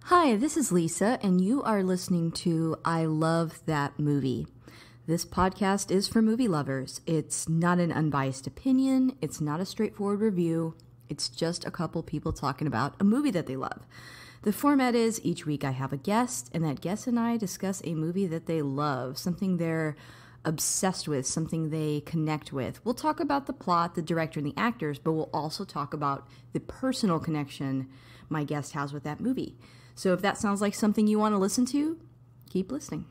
Hi, this is Lisa, and you are listening to I Love That Movie. This podcast is for movie lovers. It's not an unbiased opinion, it's not a straightforward review, it's just a couple people talking about a movie that they love. The format is each week I have a guest, and that guest and I discuss a movie that they love, something they're obsessed with, something they connect with. We'll talk about the plot, the director, and the actors, but we'll also talk about the personal connection my guest has with that movie. So if that sounds like something you want to listen to, keep listening.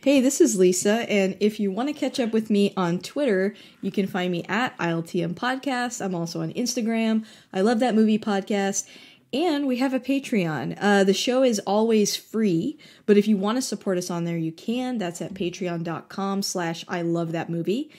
Hey, this is Lisa, and if you want to catch up with me on Twitter, you can find me at ILTM Podcast. I'm also on Instagram. I Love That Movie Podcast, and we have a Patreon. The show is always free, but if you want to support us on there, you can. That's at patreon.com/I Love That Movie.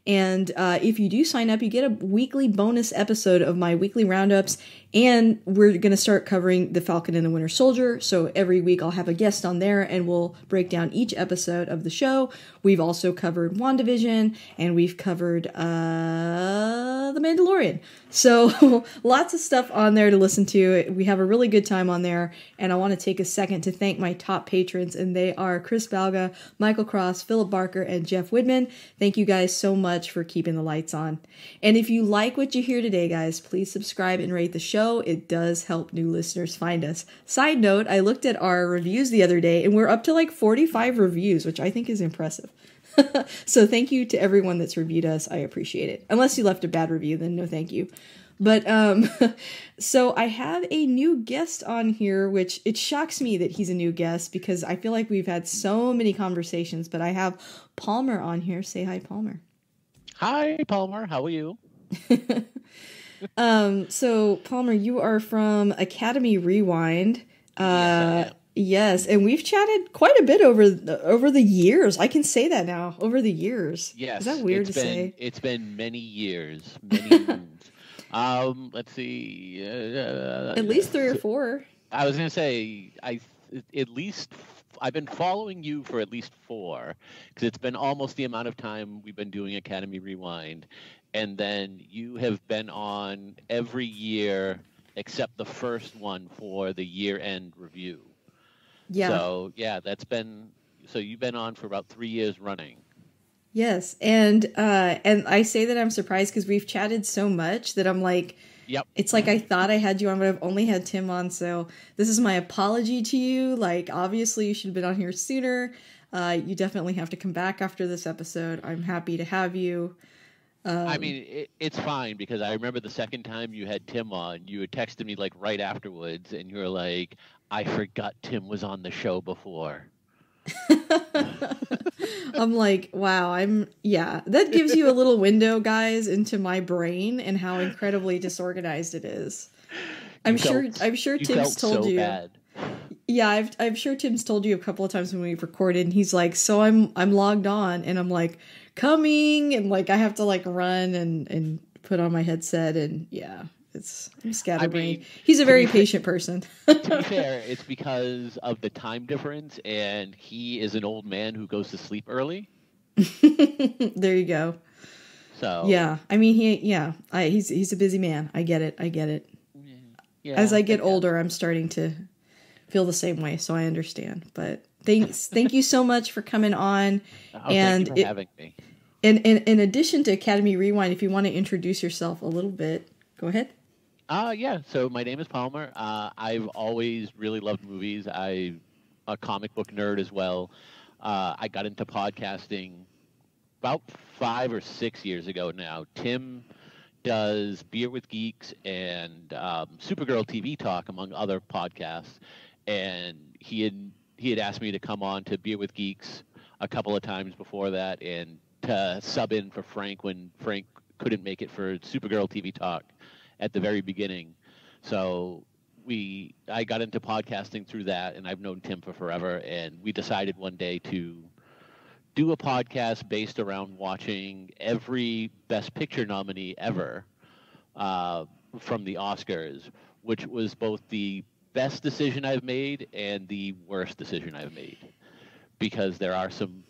And if you do sign up, you get a weekly bonus episode of my weekly roundups, and we're going to start covering The Falcon and the Winter Soldier. So every week I'll have a guest on there, and we'll break down each episode of the show. We've also covered WandaVision, and we've covered The Mandalorian. So lots of stuff on there to listen to. We have a really good time on there, and I want to take a second to thank my top patrons, and they are Chris Balga, Michael Cross, Philip Barker, and Jeff Widman. Thank you guys so much for keeping the lights on. And if you like what you hear today, guys, please subscribe and rate the show. It does help new listeners find us. Side note, I looked at our reviews the other day, and we're up to like 45 reviews, which I think is impressive. So thank you to everyone that's reviewed us. I appreciate it. Unless you left a bad review, then no thank you. But so I have a new guest on here, which it shocks me that he's a new guest because I feel like we've had so many conversations. But I have Palmer on here. Say hi, Palmer. Hi, Palmer. How are you? So Palmer, you are from Academy Rewind. Yes, Yes, and we've chatted quite a bit over the years. I can say that now, over the years. yes. Is that weird to say? It's been many years, many moons. Let's see. At least 3 or 4. I was gonna say at least I've been following you for at least 4 because it's been almost the amount of time we've been doing Academy Rewind, and then you have been on every year except the first one for the year-end review. Yeah. So yeah, so you've been on for about 3 years running. Yes, and I say that I'm surprised because we've chatted so much that I'm like, Yep. it's like I thought I had you on, but I've only had Tim on. So this is my apology to you. Like, obviously, you should have been on here sooner. You definitely have to come back after this episode. I'm happy to have you. I mean, it's fine because I remember the second time you had Tim on, you had texted me like right afterwards, and you were like, "I forgot Tim was on the show before." I'm like, wow, that gives you a little window, guys, into my brain and how incredibly disorganized it is. I'm sure Tim's told you. Bad. Yeah, I'm sure Tim's told you a couple of times when we've recorded, and he's like, so I'm logged on, and I'm like, coming, and like I have to like run and put on my headset, and yeah. I'm scatterbrained. He's a very patient person. To be fair, it's because of the time difference, and he is an old man who goes to sleep early. There you go. So yeah, I mean, he's a busy man. I get it. Yeah, as I get older, I'm starting to feel the same way, so I understand. But thank you so much for coming on. Thank you for having me. And in addition to Academy Rewind, if you want to introduce yourself a little bit, go ahead. Yeah, so my name is Palmer. I've always really loved movies. I'm a comic book nerd as well. I got into podcasting about 5 or 6 years ago now. Tim does Beer with Geeks and Supergirl TV Talk, among other podcasts. And he had asked me to come on to Beer with Geeks a couple of times before that and to sub in for Frank when Frank couldn't make it for Supergirl TV Talk at the very beginning. So I got into podcasting through that, and I've known Tim for forever, and we decided one day to do a podcast based around watching every Best Picture nominee ever from the Oscars, which was both the best decision I've made and the worst decision I've made, because there are some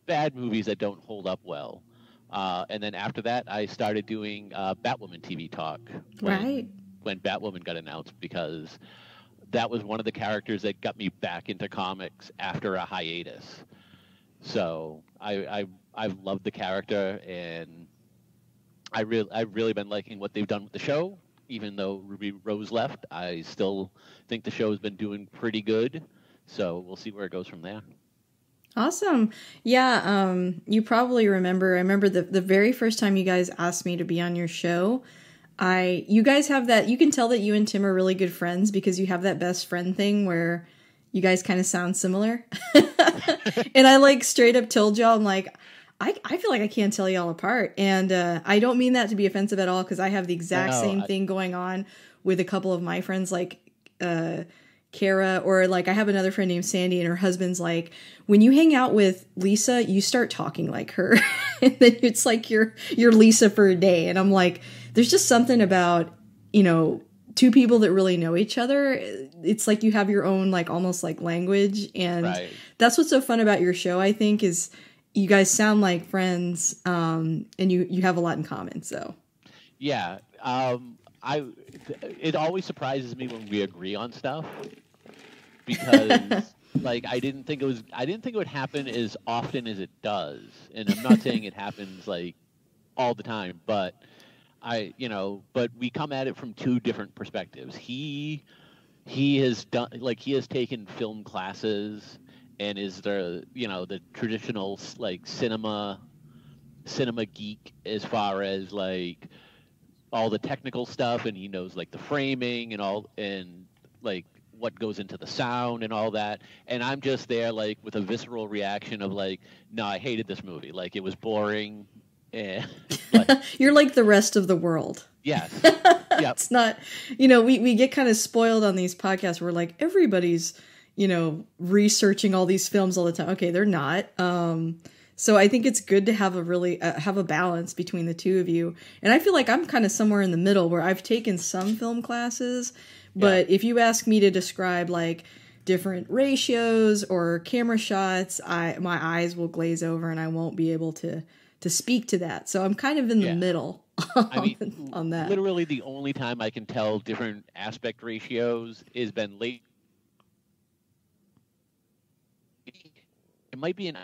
bad movies that don't hold up well. And then after that, I started doing Batwoman TV talk when Batwoman got announced, because that was one of the characters that got me back into comics after a hiatus. So I've loved the character, and I've really been liking what they've done with the show. Even though Ruby Rose left, I still think the show has been doing pretty good. So we'll see where it goes from there. Awesome. Yeah, you probably remember, I remember the very first time you guys asked me to be on your show. You guys have that, you can tell that you and Tim are really good friends because you have that best friend thing where you guys kind of sound similar. And I like straight up told y'all, I'm like, I feel like I can't tell y'all apart. And I don't mean that to be offensive at all, because I have the exact same thing going on with a couple of my friends, like Kara, or like I have another friend named Sandy, and her husband's like, when you hang out with Lisa, you start talking like her. And then it's like you're Lisa for a day. And I'm like, there's just something about, two people that really know each other. It's like you have your own, like, almost like language. And that's what's so fun about your show, I think, is you guys sound like friends, and you have a lot in common. So yeah, it always surprises me when we agree on stuff, because like I didn't think it would happen as often as it does. And I'm not saying it happens like all the time, but but we come at it from two different perspectives. He has taken film classes and is the traditional like cinema geek as far as like all the technical stuff, and he knows like the framing and like what goes into the sound and all that. And I'm just there like with a visceral reaction of like, no, I hated this movie. Like, it was boring. And you're like the rest of the world. Yes. Yep. It's not, we get kind of spoiled on these podcasts where like everybody's, researching all these films all the time. Okay, they're not. So I think it's good to have have a balance between the two of you. And I feel like I'm kind of somewhere in the middle, where I've taken some film classes, but if you ask me to describe like different ratios or camera shots, my eyes will glaze over and I won't be able to speak to that. So I'm kind of in the middle on that. Literally the only time I can tell different aspect ratios is been late. It might be in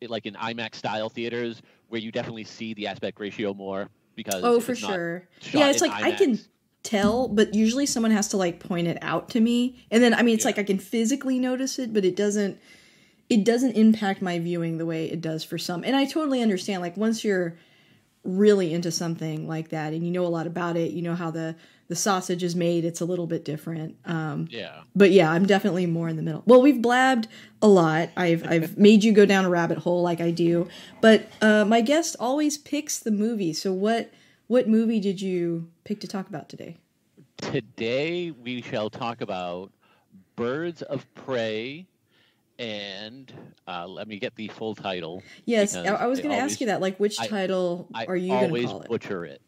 IMAX style theaters where you definitely see the aspect ratio more, because for sure. Yeah, it's like IMAX. I can tell, but usually someone has to like point it out to me. And then it's like I can physically notice it, but it doesn't impact my viewing the way it does for some. And I totally understand, like, once you're really into something like that and you know a lot about it, you know how the sausage is made, it's a little bit different. But yeah, I'm definitely more in the middle. Well, we've blabbed a lot. I've made you go down a rabbit hole like I do. But my guest always picks the movie. So what movie did you pick to talk about today? Today we shall talk about Birds of Prey. And let me get the full title. Yes, I was going to ask you that. Like, which title are you going to call it? I always butcher it.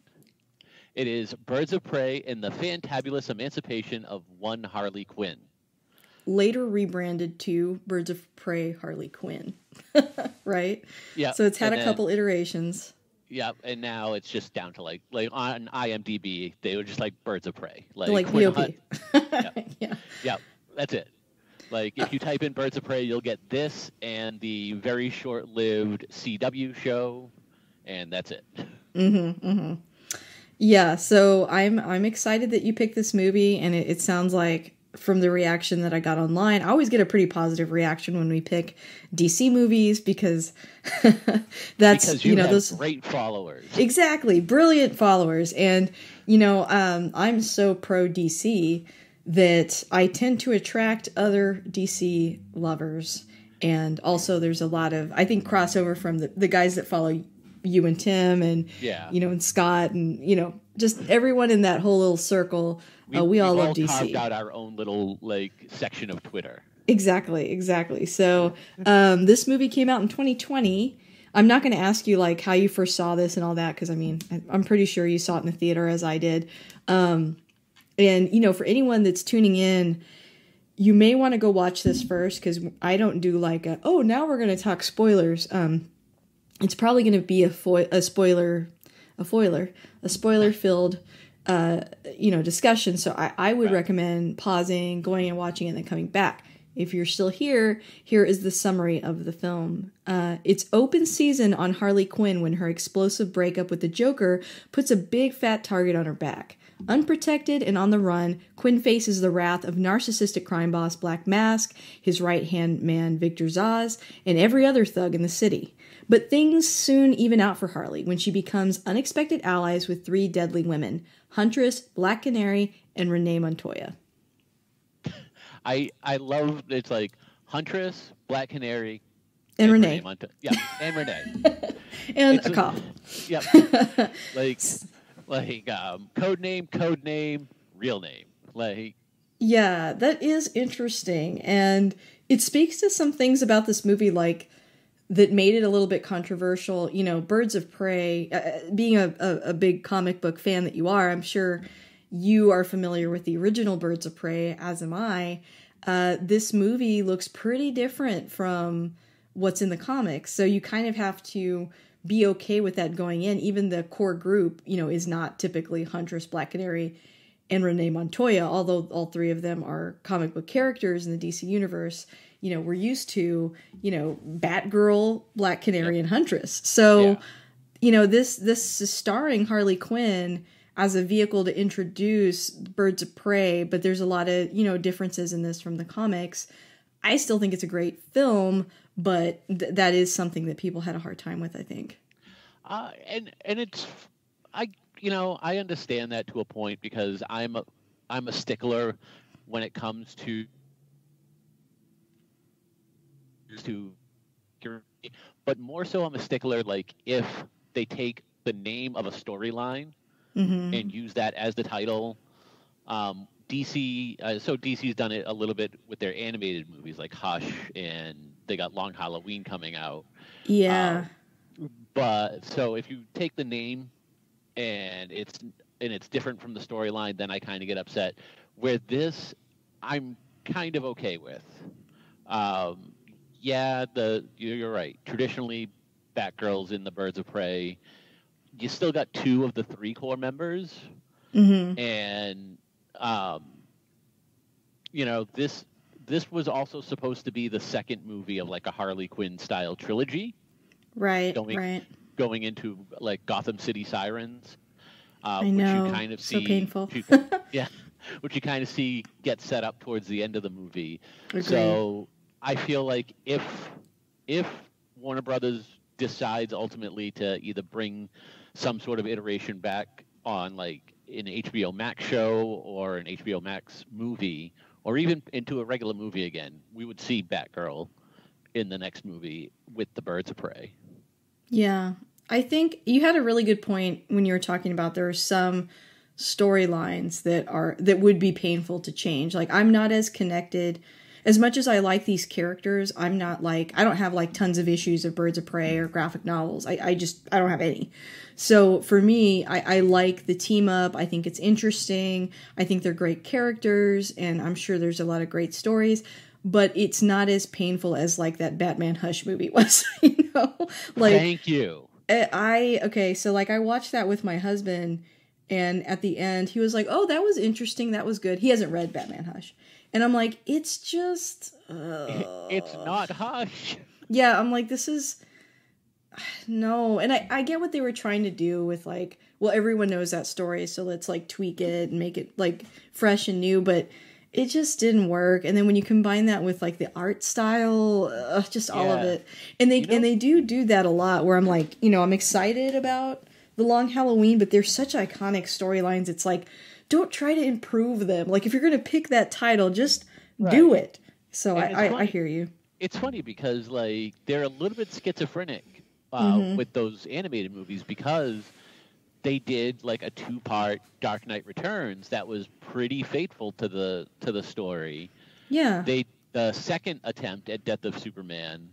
It is Birds of Prey and the Fantabulous Emancipation of One Harley Quinn. Later rebranded to Birds of Prey Harley Quinn. Right? Yeah. So it's had a couple iterations. Yeah, and now it's just down to like on IMDb, they were just like Birds of Prey. Like Quinn VOP. Yeah, that's it. Like, if you type in Birds of Prey, you'll get this and the very short-lived CW show, and that's it. Mm-hmm, mm-hmm. Yeah, so I'm excited that you picked this movie, and it sounds like, from the reaction that I got online, I always get a pretty positive reaction when we pick DC movies, because because you have those great followers. Exactly, brilliant followers, and I'm so pro DC that I tend to attract other DC lovers. And also there's a lot of, I think, crossover from the guys that follow you and Tim and, and Scott and, just everyone in that whole little circle. We all love DC. Carved out our own little, like, section of Twitter. Exactly. So this movie came out in 2020. I'm not going to ask you like how you first saw this and all that because I mean I'm pretty sure you saw it in the theater as I did. And you know, for anyone that's tuning in, you may want to go watch this first because I don't do like now we're going to talk spoilers. It's probably going to be a spoiler filled discussion. So I would recommend pausing, going and watching it, and then coming back. If you're still here, here is the summary of the film. It's open season on Harley Quinn when her explosive breakup with the Joker puts a big fat target on her back. Unprotected and on the run, Quinn faces the wrath of narcissistic crime boss Black Mask, his right-hand man Victor Zaz, and every other thug in the city. But things soon even out for Harley when she becomes unexpected allies with 3 deadly women, Huntress, Black Canary, and Renee Montoya. I love it's like Huntress, Black Canary, and Renee. Yeah, and Renee. And it's a cop. Yep. like code name, real name. Like yeah, that is interesting, and it speaks to some things about this movie, like that made it a little bit controversial. You know, Birds of Prey. Being a big comic book fan that you are, I'm sure you are familiar with the original Birds of Prey, as am I. This movie looks pretty different from what's in the comics. So you kind of have to be okay with that going in. Even the core group, you know, is not typically Huntress, Black Canary, and Renee Montoya, although all 3 of them are comic book characters in the DC universe. You know, we're used to, you know, Batgirl, Black Canary, and Huntress. So, you know, this is starring Harley Quinn as a vehicle to introduce Birds of Prey, but there's a lot of, you know, differences in this from the comics. I still think it's a great film, but that is something that people had a hard time with, I think. And it's, I understand that to a point because I'm a stickler when it comes to but more so I'm a stickler like if they take the name of a storyline and use that as the title. DC's done it a little bit with their animated movies like Hush, and they got Long Halloween coming out. Yeah. But so if you take the name and it's different from the storyline, then I kind of get upset. Where this, I'm kind of okay with. You're right. Traditionally, Batgirl's in the Birds of Prey. You still got 2 of the 3 core members, and this was also supposed to be the second movie of like a Harley Quinn style trilogy, right? Going into like Gotham City Sirens, I know, which you kind of see, so painful. Which you kind of see get set up towards the end of the movie. Agreed. So I feel like if Warner Brothers decides ultimately to either bring some sort of iteration back on like an HBO Max show or an HBO Max movie, or even into a regular movie again, we would see Batgirl in the next movie with the Birds of Prey. Yeah, I think you had a really good point when you were talking about there are some storylines that would be painful to change. Like, I'm not as connected. As much as I like these characters, I don't have like tons of issues of Birds of Prey or graphic novels. I don't have any. So for me, I like the team up. I think it's interesting. I think they're great characters, and I'm sure there's a lot of great stories, but it's not as painful as like that Batman Hush movie was, you know? Like, thank you. So like I watched that with my husband, and at the end he was like, "Oh, that was interesting. That was good." He hasn't read Batman Hush. And I'm like, it's just... It's not Hush. Yeah, I'm like, this is... No. And I get what they were trying to do with, like, well, everyone knows that story, so let's, like, tweak it and make it, like, fresh and new, but it just didn't work. And then when you combine that with, like, the art style, just all of it. And they do that a lot, where I'm like, you know, I'm excited about the Long Halloween, but they're such iconic storylines, it's like... Don't try to improve them. Like, if you're going to pick that title, just do it. So I hear you. It's funny because, like, they're a little bit schizophrenic with those animated movies because they did, like, a 2-part Dark Knight Returns that was pretty faithful to the story. Yeah. the second attempt at Death of Superman,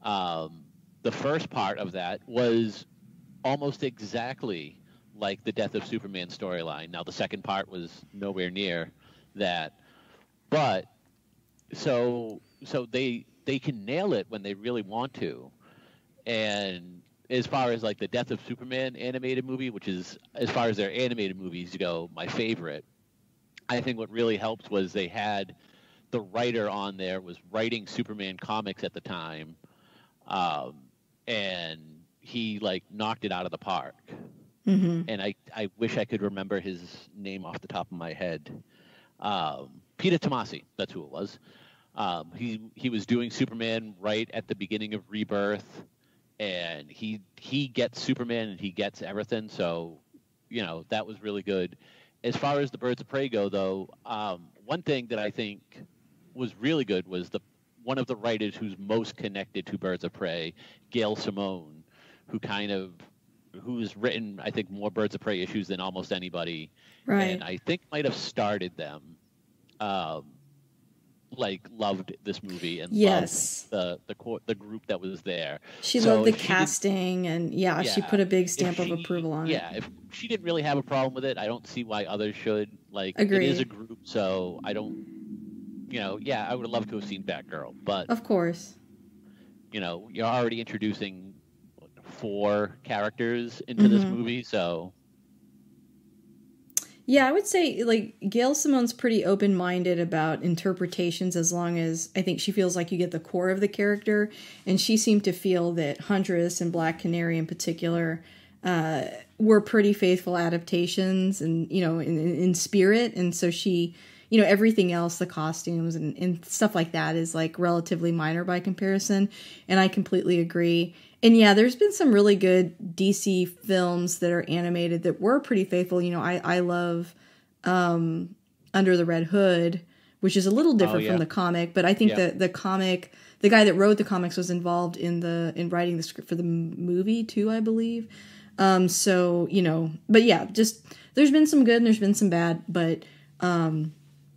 the first part of that was almost exactly like the Death of Superman storyline. Now, the second part was nowhere near that, but so they can nail it when they really want to. And as far as like the Death of Superman animated movie, which is, as far as their animated movies go, my favorite, I think what really helped was they had the writer on there was writing Superman comics at the time, and he like knocked it out of the park. Mm-hmm. And I wish I could remember his name off the top of my head. Peter Tomasi, that's who it was. He was doing Superman right at the beginning of Rebirth, and he gets Superman and he gets everything. So, you know, that was really good. As far as the Birds of Prey go, though, one thing that I think was really good was one of the writers who's most connected to Birds of Prey, Gail Simone, who's written, I think, more Birds of Prey issues than almost anybody. Right. And I think might have started them. Loved this movie and yes. loved the group that was there. She loved the casting, and she put a big stamp of approval on it. Yeah, if she didn't really have a problem with it, I don't see why others should. Like, Agreed. It is a group, so I don't, I would have loved to have seen Batgirl, but of course, you're already introducing 4 characters into this movie, so. Yeah, I would say, like, Gail Simone's pretty open-minded about interpretations as long as I think she feels like you get the core of the character. And she seemed to feel that Huntress and Black Canary in particular were pretty faithful adaptations and, in spirit. And so she, everything else, the costumes and stuff like that is, like, relatively minor by comparison. And I completely agree. And yeah, there's been some really good DC films that are animated that were pretty faithful. I love Under the Red Hood, which is a little different from the comic, but I think that the comic, the guy that wrote the comics was involved in writing the script for the movie too, I believe. But yeah, just there's been some good and there's been some bad, but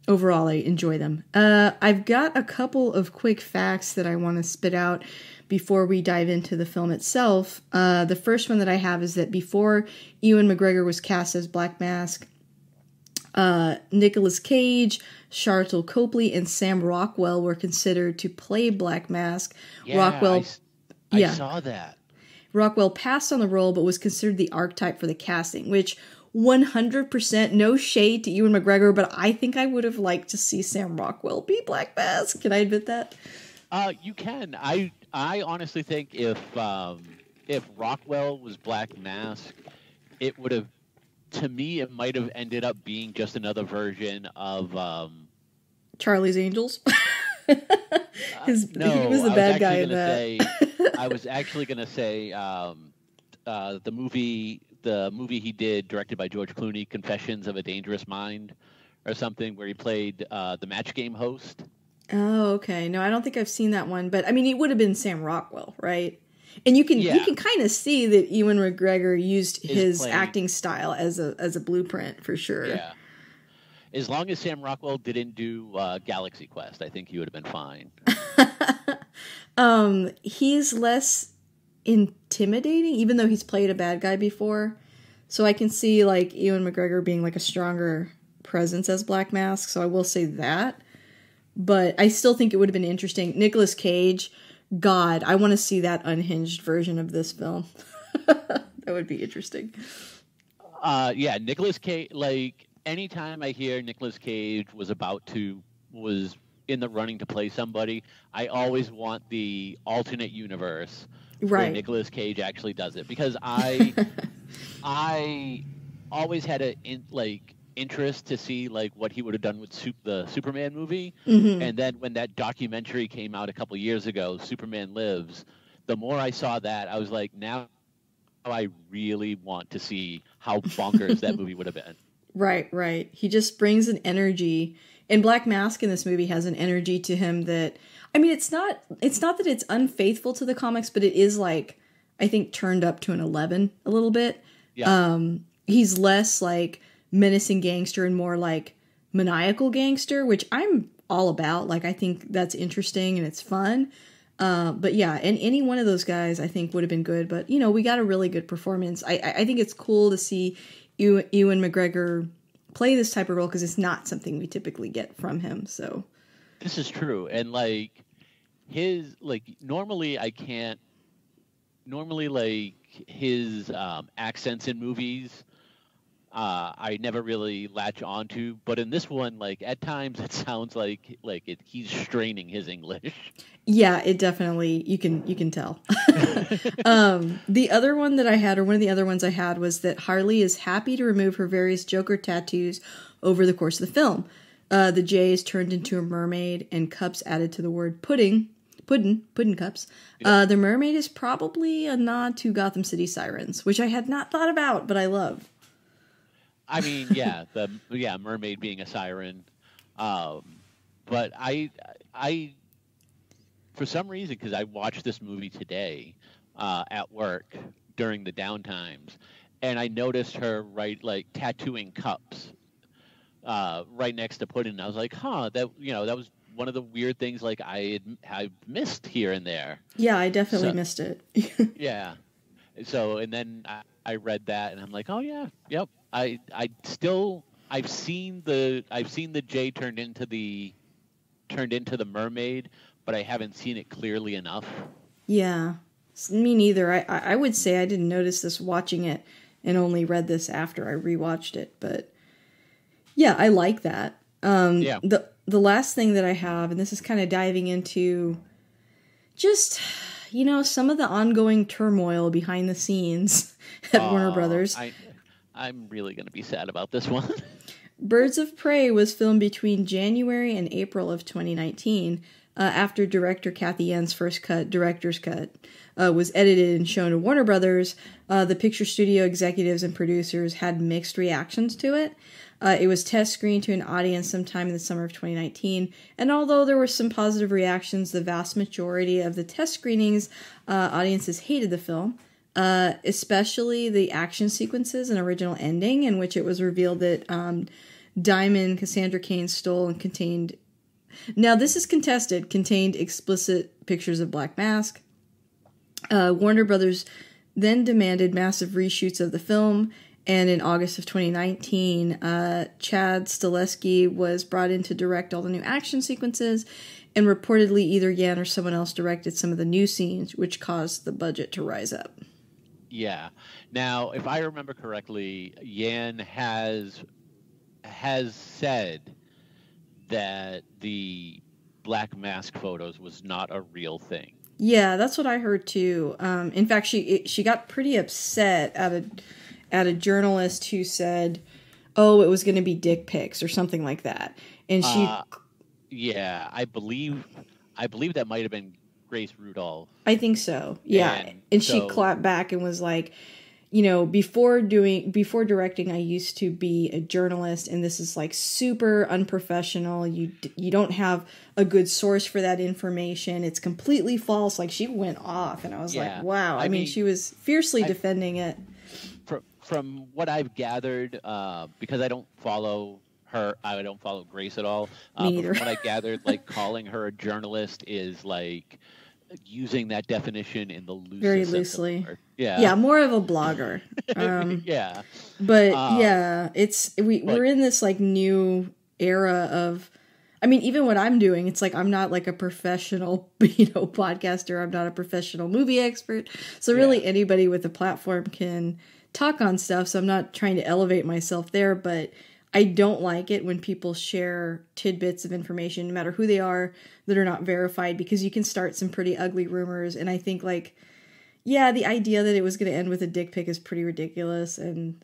overall I enjoy them. I've got a couple of quick facts that I want to spit out before we dive into the film itself. The first one that I have is that before Ewan McGregor was cast as Black Mask, Nicolas Cage, Sharlto Copley, and Sam Rockwell were considered to play Black Mask. Yeah, Rockwell, I saw that. Rockwell passed on the role, but was considered the archetype for the casting, which 100% no shade to Ewan McGregor, but I think I would have liked to see Sam Rockwell be Black Mask. Can I admit that? You can. I honestly think if Rockwell was Black Mask, it would have, to me, it might have ended up being just another version of Charlie's Angels. No, he was the bad guy in that. I was actually going to say the movie he did, directed by George Clooney, Confessions of a Dangerous Mind, or something, where he played the Match Game host. Oh, okay. No, I don't think I've seen that one, but I mean, it would have been Sam Rockwell, right? And you can kind of see that Ewan McGregor used his acting style as a blueprint for sure. Yeah. As long as Sam Rockwell didn't do Galaxy Quest, I think he would have been fine. He's less intimidating, even though he's played a bad guy before. So I can see like Ewan McGregor being like a stronger presence as Black Mask. So I will say that. But I still think it would have been interesting. Nicolas Cage, God, I want to see that unhinged version of this film. That would be interesting. Yeah, Nicolas Cage, like, anytime I hear Nicolas Cage was in the running to play somebody, I always want the alternate universe where Nicolas Cage actually does it. Because I always had interest to see like what he would have done with the Superman movie. And then when that documentary came out a couple years ago, Superman Lives, the more I saw that, I was like, now I really want to see how bonkers that movie would have been. Right. He just brings an energy, and Black Mask in this movie has an energy to him that, I mean, it's not that it's unfaithful to the comics, but it is like, I think, turned up to an 11 a little bit. Yeah. He's less like menacing gangster and more like maniacal gangster, which I'm all about. Like, I think that's interesting and it's fun. But yeah, and any one of those guys I think would have been good. But, we got a really good performance. I think it's cool to see Ewan McGregor play this type of role because it's not something we typically get from him. So this is true. And normally I can't, his accents in movies, I never really latch onto, but in this one, at times it sounds like he's straining his English. Yeah, it definitely, you can tell. The other one that I had, or one of the other ones I had, was that Harley is happy to remove her various Joker tattoos over the course of the film. The J is turned into a mermaid, and cups added to the word pudding cups. Yeah. The mermaid is probably a nod to Gotham City Sirens, which I had not thought about, but I love. I mean, yeah, mermaid being a siren. But I for some reason, because I watched this movie today at work during the downtimes, and I noticed her tattooing cups right next to pudding. I was like, that was one of the weird things I missed here and there. Yeah, I definitely missed it. Yeah. So, and then I read that, and I'm like, oh yeah, yep. I've seen the J turned into the mermaid, but I haven't seen it clearly enough. Yeah, me neither. I would say I didn't notice this watching it, and only read this after I rewatched it. But yeah, I like that. Yeah. The last thing that I have, and this is kind of diving into just, some of the ongoing turmoil behind the scenes at Warner Brothers. I'm really going to be sad about this one. Birds of Prey was filmed between January and April of 2019, after director Kathy Yen's first cut, director's cut, was edited and shown to Warner Brothers. The picture studio executives and producers had mixed reactions to it. It was test screened to an audience sometime in the summer of 2019, and although there were some positive reactions, the vast majority of the test screenings, audiences hated the film, especially the action sequences and original ending, in which it was revealed that Diamond Cassandra Cain stole and contained... Now, this is contested, contained explicit pictures of Black Mask. Warner Brothers then demanded massive reshoots of the film, and in August of 2019, Chad Stahelski was brought in to direct all the new action sequences, and reportedly either Yan or someone else directed some of the new scenes, which caused the budget to rise up. Yeah. Now, if I remember correctly, Yan has said that the Black Mask photos was not a real thing. Yeah, that's what I heard too. In fact, she got pretty upset at a journalist who said, "Oh, it was going to be dick pics or something like that," and she. Yeah, I believe that might have been Grace Rudolph. I think so. Yeah, and she clapped back and was like, before directing, I used to be a journalist, and this is super unprofessional. You don't have a good source for that information. It's completely false. She went off, and I was like, wow. I mean, she was fiercely defending it. From what I've gathered, because I don't follow her, I don't follow Grace at all. Me neither. From what I gathered, calling her a journalist is using that definition in the loosest very loosely. Yeah, more of a blogger. Yeah, but it's we're in this new era of. I mean, even what I'm doing, it's I'm not a professional, podcaster. I'm not a professional movie expert. So really, anybody with a platform can talk on stuff. So I'm not trying to elevate myself there, but I don't like it when people share tidbits of information, no matter who they are, that are not verified, because you can start some pretty ugly rumors. And I think the idea that it was going to end with a dick pic is pretty ridiculous. And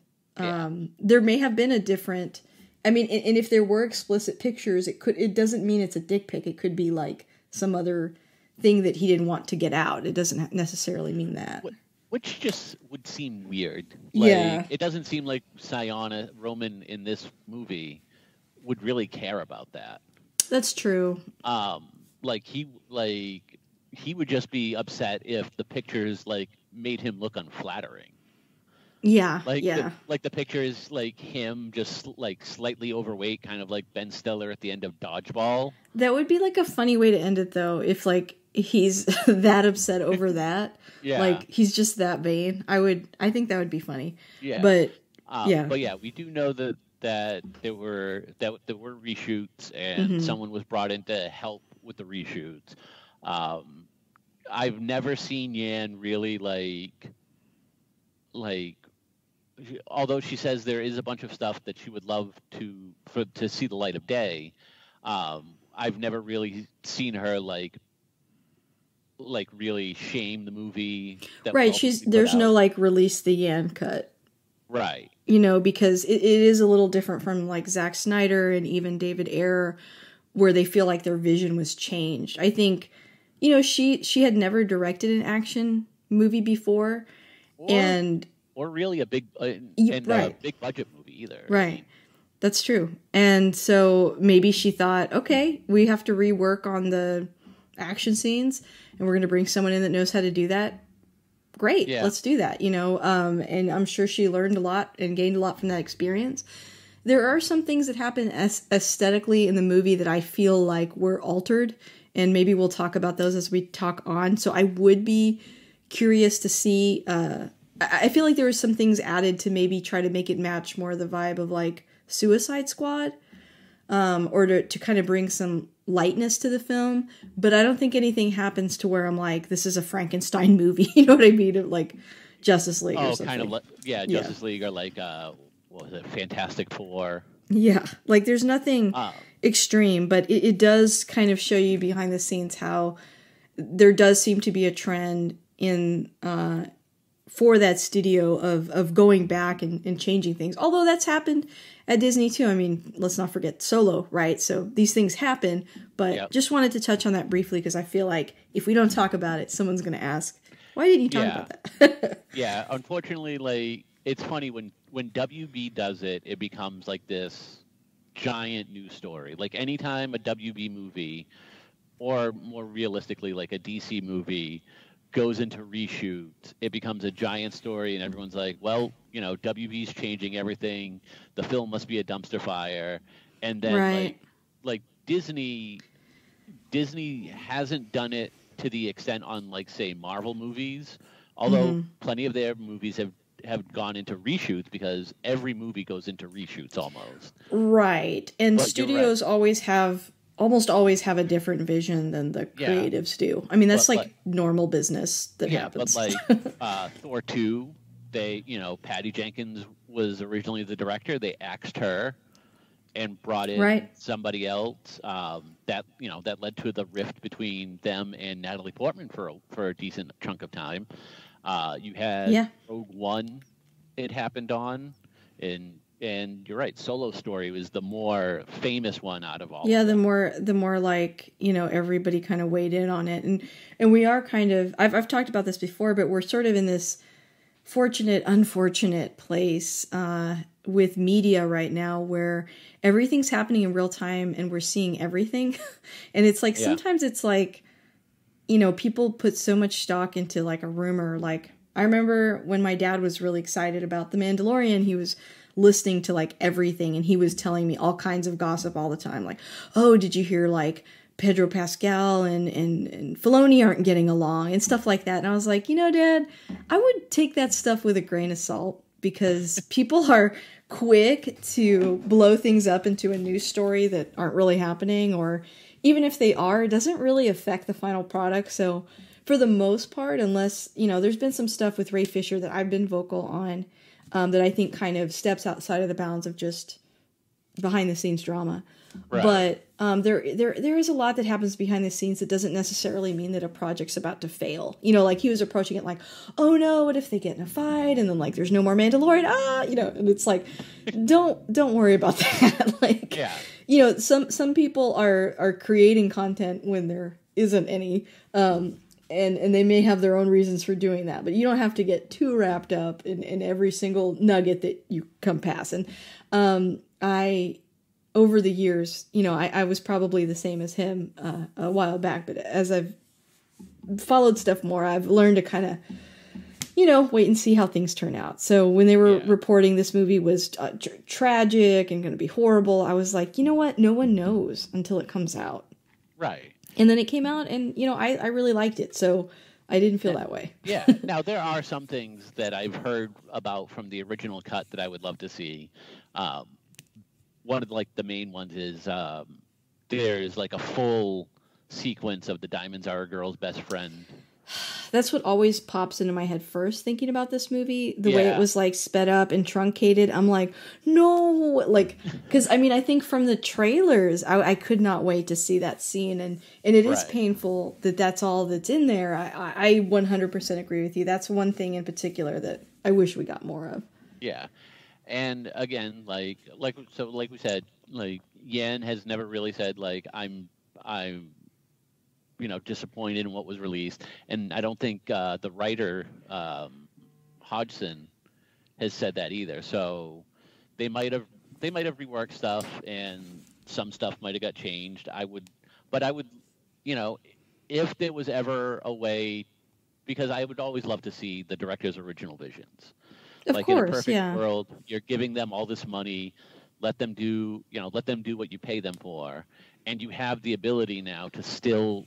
there may have been a different. I mean, and if there were explicit pictures, it doesn't mean it's a dick pic. It could be some other thing that he didn't want to get out. It doesn't necessarily mean that. Which just would seem weird. It doesn't seem like Roman in this movie would really care about that. That's true. He would just be upset if the pictures made him look unflattering. Yeah, Like yeah. the picture is like him just like slightly overweight, kind of like Ben Stiller at the end of Dodgeball. That would be like a funny way to end it though, if like he's that upset over that. Yeah, Like he's just that vain. I think that would be funny. yeah. But yeah. But yeah, we do know that there were reshoots, and Hmm. someone was brought in to help with the reshoots. Um, I've never seen Yan really like although she says there is a bunch of stuff that she would love to see the light of day. I've never really seen her really shame the movie that was Right, ultimately put there's no out. like release the Yan cut. Right. You know, because it is a little different from like Zack Snyder and even David Ayer, where they feel like their vision was changed. I think, she had never directed an action movie before, Or and or really a big right, big budget movie either. I right. mean, That's true. And so maybe she thought, okay, we have to rework on the action scenes, and we're going to bring someone in that knows how to do that. Great, yeah, let's do that. And I'm sure she learned a lot and gained a lot from that experience. There are some things that happen aesthetically in the movie that I feel like were altered, and maybe we'll talk about those as we talk on. So I would be curious to see. I feel like there were some things added to maybe try to make it match more the vibe of like Suicide Squad, or to kind of bring some lightness to the film. But I don't think anything happens to where I'm like, this is a Frankenstein movie. You know what I mean? Like Justice League or oh, something. kind of Yeah. Justice League, or like what was it, Fantastic Four? Yeah, like there's nothing Um, extreme, but it does kind of show you behind the scenes how there does seem to be a trend in for that studio of going back and changing things. Although that's happened at Disney too. I mean, let's not forget Solo, right? So these things happen, but Yep. just wanted to touch on that briefly because I feel like if we don't talk about it, someone's going to ask, why didn't you talk Yeah. about that? Yeah, unfortunately, like it's funny when WB does it, it becomes like this giant news story. Like anytime a WB movie, or more realistically, like a DC movie, goes into reshoot, it becomes a giant story, and everyone's like, "Well, WB's changing everything. The film must be a dumpster fire." And then Right. like Disney hasn't done it to the extent on like say Marvel movies, although plenty of their movies have gone into reshoots because every movie goes into reshoots almost. Right. And But you're right. studios almost always have a different vision than the Yeah. creatives do. I mean, that's But, like normal business that Yeah, happens. but like Thor 2, they, Patty Jenkins was originally the director. They axed her and brought in Right. somebody else. That led to the rift between them and Natalie Portman for a decent chunk of time. You had Yeah. Rogue One, it happened on, and you're right. Solo Story was the more famous one out of all. Yeah, of them. the more like, everybody kind of weighed in on it. And we are kind of I've talked about this before, but we're sort of in this fortunate, unfortunate place with media right now where everything's happening in real time and we're seeing everything. And it's like, Yeah. sometimes it's like, people put so much stock into like a rumor. Like I remember when my dad was really excited about The Mandalorian, he was listening to like everything and he was telling me all kinds of gossip all the time. Like, oh, did you hear like Pedro Pascal and Filoni aren't getting along and stuff like that. And I was like, Dad, I would take that stuff with a grain of salt because people are quick to blow things up into a news story that aren't really happening, or even if they are, it doesn't really affect the final product. So for the most part, unless, there's been some stuff with Ray Fisher that I've been vocal on that I think kind of steps outside of the bounds of just behind the scenes drama. Right. But there is a lot that happens behind the scenes that doesn't necessarily mean that a project's about to fail. Like he was approaching it like, oh no, what if they get in a fight and then like there's no more Mandalorian? And it's like, don't worry about that. Like, Yeah. some people are creating content when there isn't any, and they may have their own reasons for doing that, but you don't have to get too wrapped up in every single nugget that you come past. And over the years, I was probably the same as him a while back, but as I've followed stuff more, I've learned to kind of wait and see how things turn out. So when they were Yeah. reporting this movie was tragic and going to be horrible, I was like, you know what? No one knows until it comes out. Right. And then it came out, and I really liked it, so I didn't feel that way. Yeah. Now there are some things that I've heard about from the original cut that I would love to see. Um, One of the main ones is there's like a full sequence of the diamonds are a girl's best friend. That's what always pops into my head first thinking about this movie. The way it Yeah. was like sped up and truncated. I'm like, no, because I think from the trailers, I could not wait to see that scene, and it is Right. painful that that's all that's in there. I 100% agree with you. That's one thing in particular that I wish we got more of. Yeah. And again, like we said, like Yan has never really said like I'm disappointed in what was released, and I don't think the writer Hodgson has said that either. So they might have reworked stuff, and some stuff might have got changed. I would, if there was ever a way, because I would always love to see the director's original visions. Of Like course, in a perfect yeah. world, you're giving them all this money, let them do what you pay them for, and you have the ability now to still,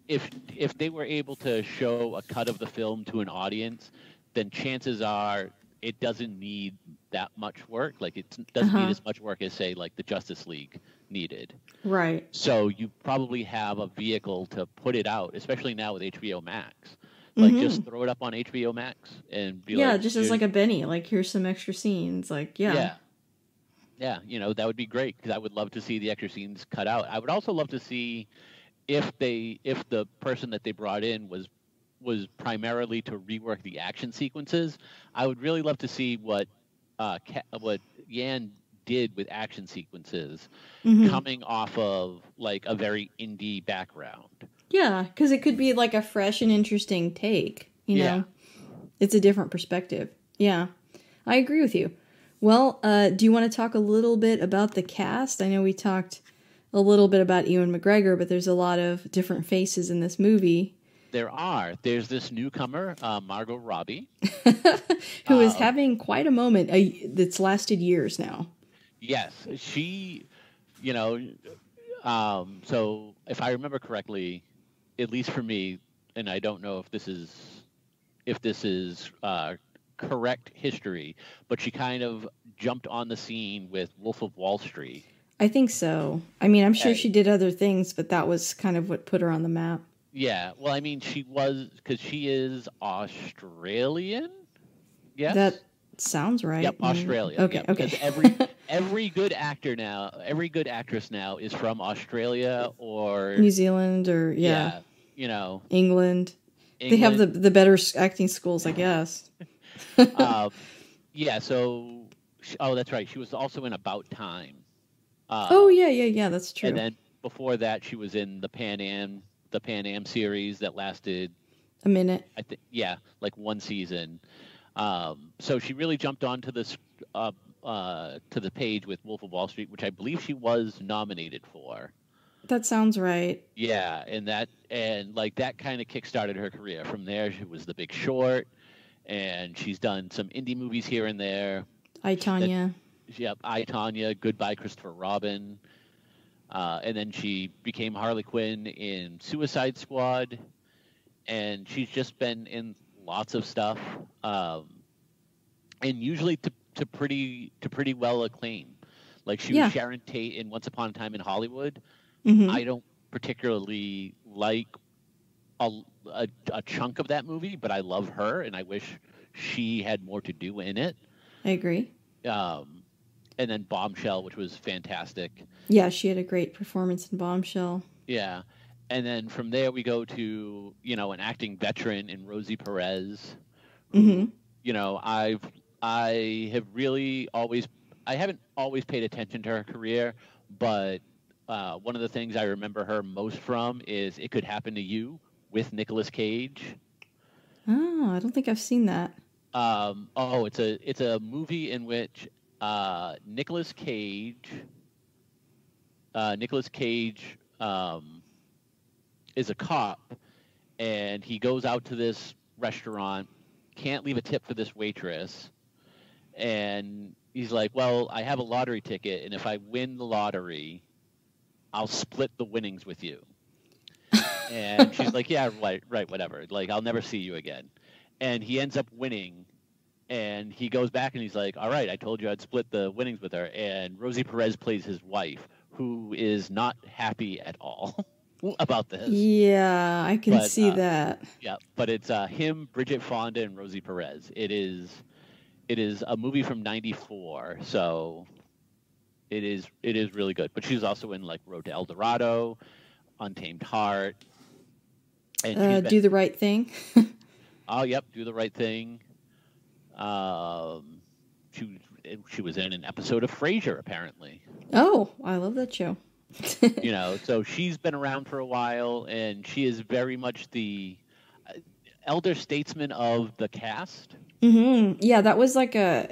if they were able to show a cut of the film to an audience, then chances are it doesn't need that much work. Like it doesn't need as much work as say like the Justice League needed. Right. So you probably have a vehicle to put it out, especially now with HBO Max. Like just throw it up on HBO Max and be like, just as like a Benny, like here's some extra scenes, like yeah, that would be great because I would love to see the extra scenes cut out. I would also love to see if the person that they brought in was primarily to rework the action sequences. I would really love to see what Yan did with action sequences coming off of like a very indie background. Yeah, because it could be like a fresh and interesting take, Yeah. It's a different perspective. Yeah, I agree with you. Well, do you want to talk a little bit about the cast? I know we talked a little bit about Ewan McGregor, but there's a lot of different faces in this movie. There's this newcomer, Margot Robbie. Who is having quite a moment that's lasted years now. Yes, she, so if I remember correctly, at least for me, and I don't know if this is correct history, but she kind of jumped on the scene with Wolf of Wall Street. I think so. I mean, I'm sure she did other things, but that was kind of what put her on the map. Yeah, well, I mean, because she is Australian. Yes, that sounds right. Yep, Australia. Okay, yep, okay. Because every good actress now is from Australia or New Zealand or England. They have the better acting schools, I guess. Yeah. So, that's right. She was also in About Time. Yeah. That's true. And then before that, she was in the Pan Am series that lasted a minute. I think, like one season. So she really jumped onto this to the page with Wolf of Wall Street, which I believe she was nominated for. That sounds right. Yeah, and that kind of kickstarted her career. From there, she was The Big Short, and she's done some indie movies here and there. I, Tonya. I, Tonya, Goodbye, Christopher Robin. And then she became Harley Quinn in Suicide Squad, and she's just been in lots of stuff, and usually to pretty well acclaim. Like she was Sharon Tate in Once Upon a Time in Hollywood. I don't particularly like a chunk of that movie, but I love her, and I wish she had more to do in it. I agree. And then Bombshell, which was fantastic. Yeah, she had a great performance in Bombshell. Yeah. And then from there we go to, an acting veteran in Rosie Perez. Who, I haven't always paid attention to her career, but one of the things I remember her most from is It Could Happen to You with Nicolas Cage. Oh, I don't think I've seen that. It's a movie in which Nicolas Cage is a cop, and he goes out to this restaurant, can't leave a tip for this waitress, and he's like, well, I have a lottery ticket, and if I win the lottery, I'll split the winnings with you. And she's like, yeah, right, whatever. Like, I'll never see you again. And he ends up winning, and he goes back and he's like, all right, I told you I'd split the winnings with her. And Rosie Perez plays his wife, who is not happy at all about this. Yeah, I can see that. Yeah, but it's him, Bridget Fonda, and Rosie Perez. It is a movie from '94, so it is really good. But she's also in like Road to El Dorado, Untamed Heart, and Do the Right Thing. Oh, yep, Do the Right Thing. She was in an episode of Frasier, apparently. Oh, I love that show. So she's been around for a while, and she is very much the elder statesman of the cast. Mm-hmm. Yeah, that was like a,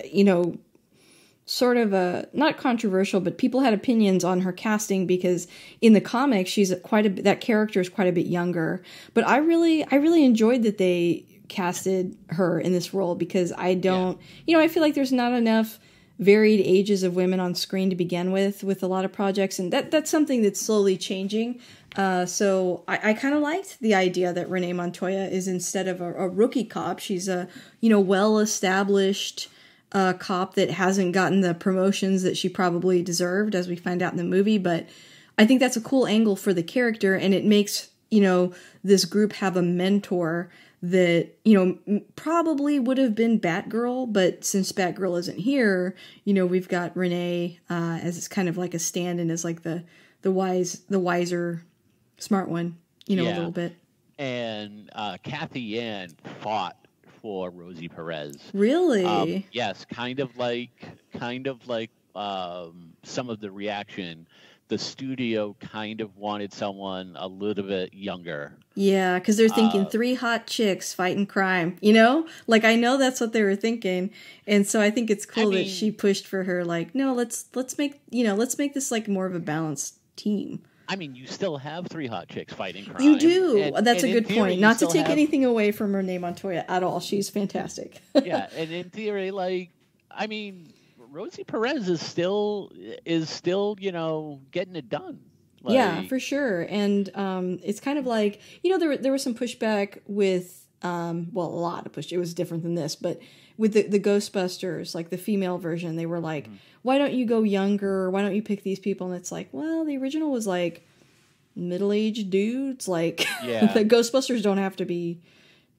sort of a, not controversial, but people had opinions on her casting because in the comics, that character is quite a bit younger. But I really enjoyed that they casted her in this role because I feel like there's not enough varied ages of women on screen to begin with a lot of projects, and that's something that's slowly changing. So I kind of liked the idea that Renee Montoya is, instead of a rookie cop, she's a well-established cop that hasn't gotten the promotions that she probably deserved, as we find out in the movie. But I think that's a cool angle for the character, and it makes this group have a mentor that, probably would have been Batgirl, but since Batgirl isn't here, we've got Renee as kind of like a stand-in, as like the wiser, smart one, a little bit. And Kathy Yan fought for Rosie Perez. Really? Yes, kind of like some of the reaction. The studio kind of wanted someone a little bit younger. Yeah, because they're thinking 3 hot chicks fighting crime, Like, I know that's what they were thinking. And so I think it's cool that she pushed for her, like, no, let's make this like more of a balanced team. I mean, you still have 3 hot chicks fighting crime. You do. That's a good point. Not to take anything away from Renee Montoya at all. She's fantastic. Yeah, and in theory, Rosie Perez is still getting it done. Yeah, for sure. And it's kind of like, there was some pushback with, a lot of push. It was different than this, but with the Ghostbusters, like the female version, they were like, why don't you go younger? Why don't you pick these people? And it's like, well, the original was like middle-aged dudes. Like, the Ghostbusters don't have to be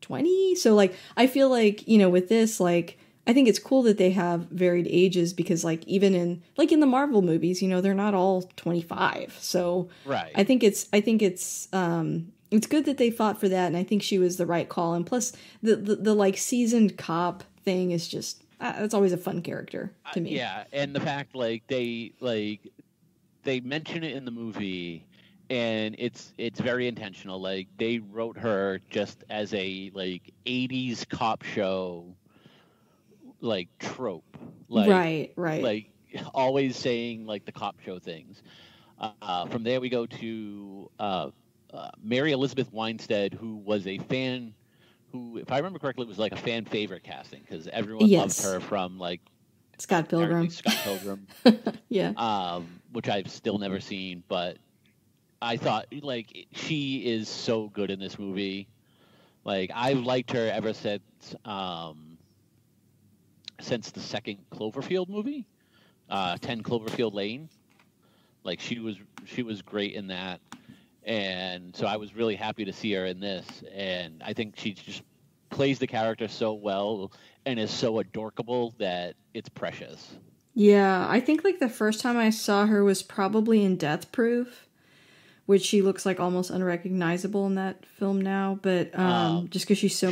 20. So like, I feel like, with this, like, I think it's cool that they have varied ages because, like, even in the Marvel movies, they're not all 25. So right. I think it's good that they fought for that, and I think she was the right call. And plus, the like seasoned cop thing is just that's always a fun character to me. Yeah, and the fact they mention it in the movie, and it's very intentional. Like, they wrote her just as a 80s cop show trope, right, like always saying the cop show things. From there we go to Mary Elizabeth Winstead, who was a fan, who, if I remember correctly, was like a fan favorite casting because everyone loved her from Scott Pilgrim. Yeah. Which I've still never seen, but I thought she is so good in this movie. I've liked her ever since the second Cloverfield movie, 10 Cloverfield Lane. She was great in that, and so I was really happy to see her in this. And I think she just plays the character so well and is so adorkable that it's precious. Yeah, I think the first time I saw her was probably in Death Proof, which she looks almost unrecognizable in that film now. But just because she's so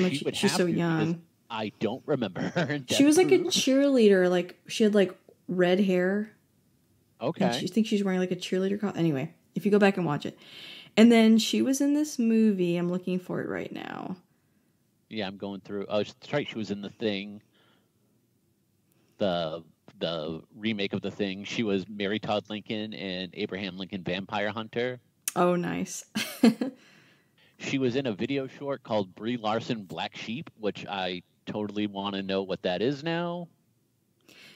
young. I don't remember her. She was a cheerleader. She had red hair. Okay. And I think she's wearing a cheerleader costume. Anyway, if you go back and watch it. And then she was in this movie. I'm looking for it right now. Yeah, I'm going through. Oh, that's right. She was in The Thing. The remake of The Thing. She was Mary Todd Lincoln and Abraham Lincoln Vampire Hunter. Oh, nice. She was in a video short called Brie Larson Black Sheep, which I totally want to know what that is now.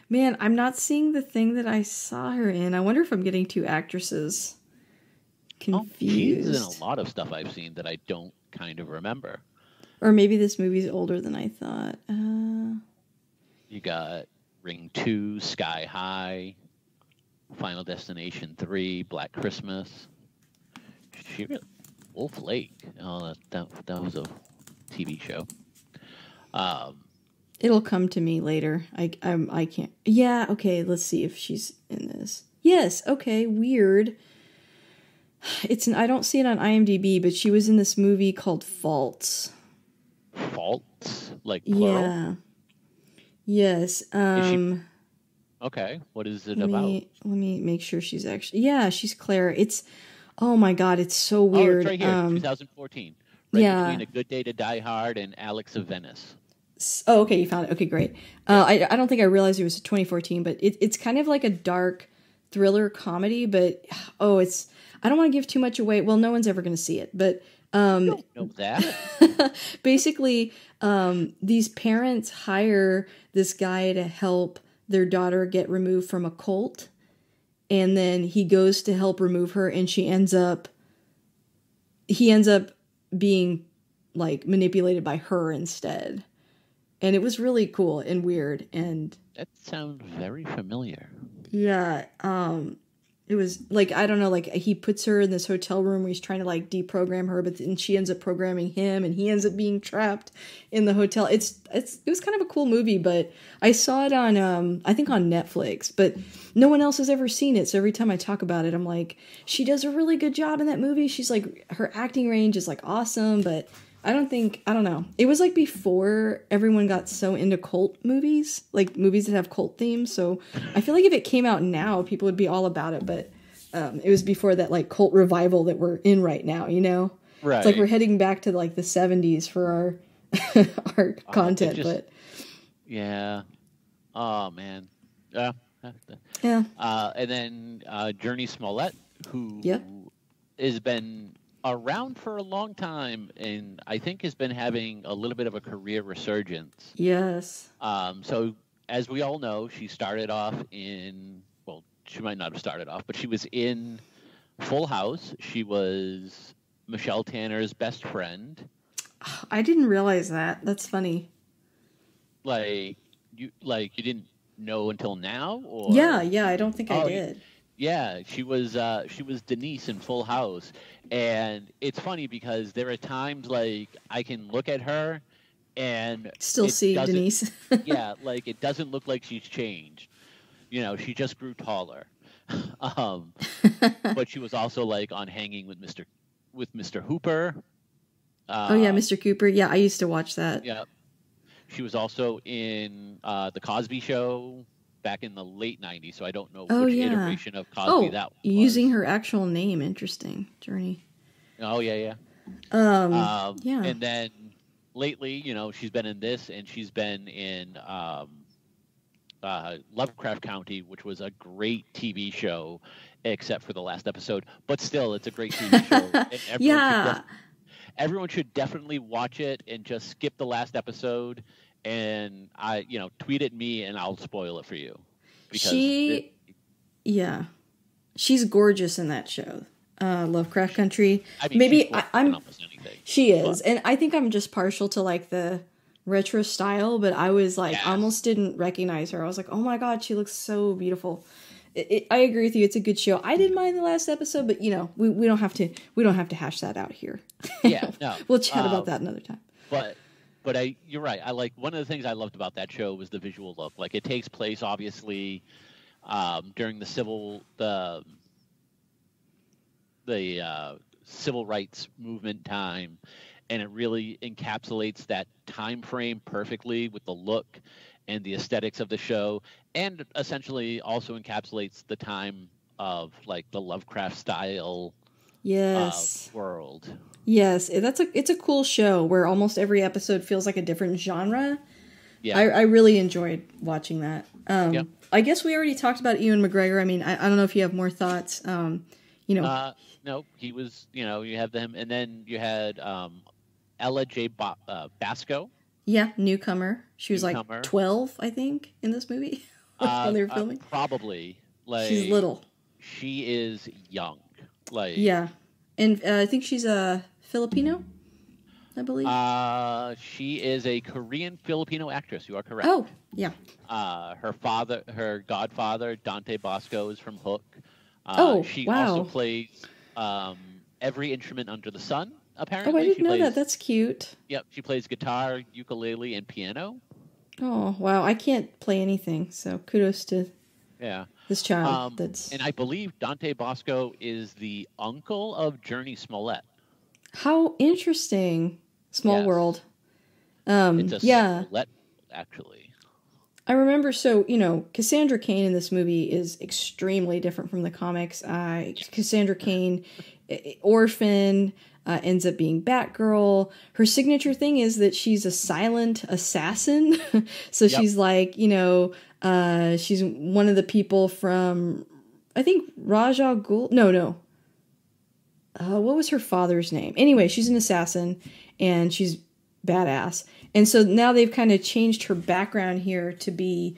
Man, I'm not seeing the thing that I saw her in. I wonder if I'm getting two actresses confused. She's in a lot of stuff I've seen that I don't kind of remember. Or maybe this movie's older than I thought. You got Ring 2, Sky High, Final Destination 3, Black Christmas. She really, Wolf Lake. Oh, that was a TV show. It'll come to me later. I can't. Yeah, okay. Let's see if she's in this. Yes. Okay. Weird. I don't see it on IMDb, but she was in this movie called Faults. Faults, like plural. Yeah. Yes. Okay. What is it about? Let me make sure she's actually. Yeah, she's Claire. It's. Oh my God! It's so weird. Oh, it's right here. 2014. Right between A Good Day to Die Hard and Alex of Venice. Oh, okay, you found it. Okay, great. I don't think I realized it was 2014, but it's kind of like a dark thriller comedy. But I don't want to give too much away. Well, no one's ever going to see it, but don't know that. basically, these parents hire this guy to help their daughter get removed from a cult, and then he goes to help remove her, and he ends up being like manipulated by her instead. And it was really cool and weird. And that sounds very familiar. Yeah. It was like, I don't know, like he puts her in this hotel room where he's trying to like deprogram her, but then she ends up programming him and he ends up being trapped in the hotel. It was kind of a cool movie, but I saw it on, I think on Netflix, but no one else has ever seen it. So every time I talk about it, I'm like, she does a really good job in that movie. She's like, her acting range is like awesome, but I don't know. It was like before everyone got so into cult movies, like movies that have cult themes. So I feel like if it came out now, people would be all about it. But it was before that like cult revival that we're in right now, you know? Right. It's like we're heading back to like the 70s for our content. But yeah. Oh, man. Yeah. Yeah. And then Journey Smollett, who has been around for a long time and I think has been having a little bit of a career resurgence. Yes. So as we all know, she started off she might not have started off, but she was in Full House. She was Michelle Tanner's best friend. I didn't realize that. That's funny. Like you didn't know until now? Or Yeah, I don't think I did. Yeah, she was Denise in Full House, and it's funny because there are times like I can look at her and still see Denise. Yeah, like it doesn't look like she's changed. You know, she just grew taller. But she was also like on Hanging with Mr. Hooper. Oh yeah, Mr. Cooper. Yeah, I used to watch that. Yeah, she was also in The Cosby Show back in the late 90s, so I don't know which iteration of Cosby that was. Using her actual name. Interesting. Journey. Oh, yeah. Yeah. And then lately, you know, she's been in this, and she's been in Lovecraft County, which was a great TV show, except for the last episode. But still, it's a great TV show. And everyone should definitely watch it and just skip the last episode. And tweet at me and I'll spoil it for you. Because she's gorgeous in that show, Lovecraft Country. I mean, maybe I'm almost anything. She is, and I think I'm just partial to like the retro style. But I was like, almost didn't recognize her. I was like, oh my God, she looks so beautiful. I agree with you. It's a good show. I didn't mind the last episode, but we don't have to hash that out here. Yeah, no, we'll chat about that another time. But you're right. I like one of the things I loved about that show was the visual look. Like it takes place obviously during the civil rights movement time, and it really encapsulates that time frame perfectly with the look and the aesthetics of the show, and essentially also encapsulates the time of like the Lovecraft style world. Yes, it's a cool show where almost every episode feels like a different genre. Yeah, I really enjoyed watching that. I guess we already talked about Ewan McGregor. I mean, I don't know if you have more thoughts. No, he was. You have them, and then you had Ella Basco, Yeah, newcomer. She was like newcomer. 12, I think, in this movie when they were filming. Probably She's like little. she is young. Like Yeah. And I think she's a Filipino, I believe. she is a Korean Filipino actress. You are correct. Oh, yeah. Her godfather, Dante Bosco, is from Hook. Oh, She also wow. plays every instrument under the sun. Oh, I Apparently, didn't know that. That's cute. Yep, she plays guitar, ukulele, and piano. Oh, wow. I can't play anything, so kudos to this child. And I believe Dante Bosco is the uncle of Journey Smollett. How interesting. Small world. It's a Smollett, actually. I remember, Cassandra Cain in this movie is extremely different from the comics. Cassandra Cain, orphan, ends up being Batgirl. Her signature thing is that she's a silent assassin. So she's like, she's one of the people from, I think, Raja Ghul. No. What was her father's name? Anyway, she's an assassin, and she's badass. And so now they've kind of changed her background here to be,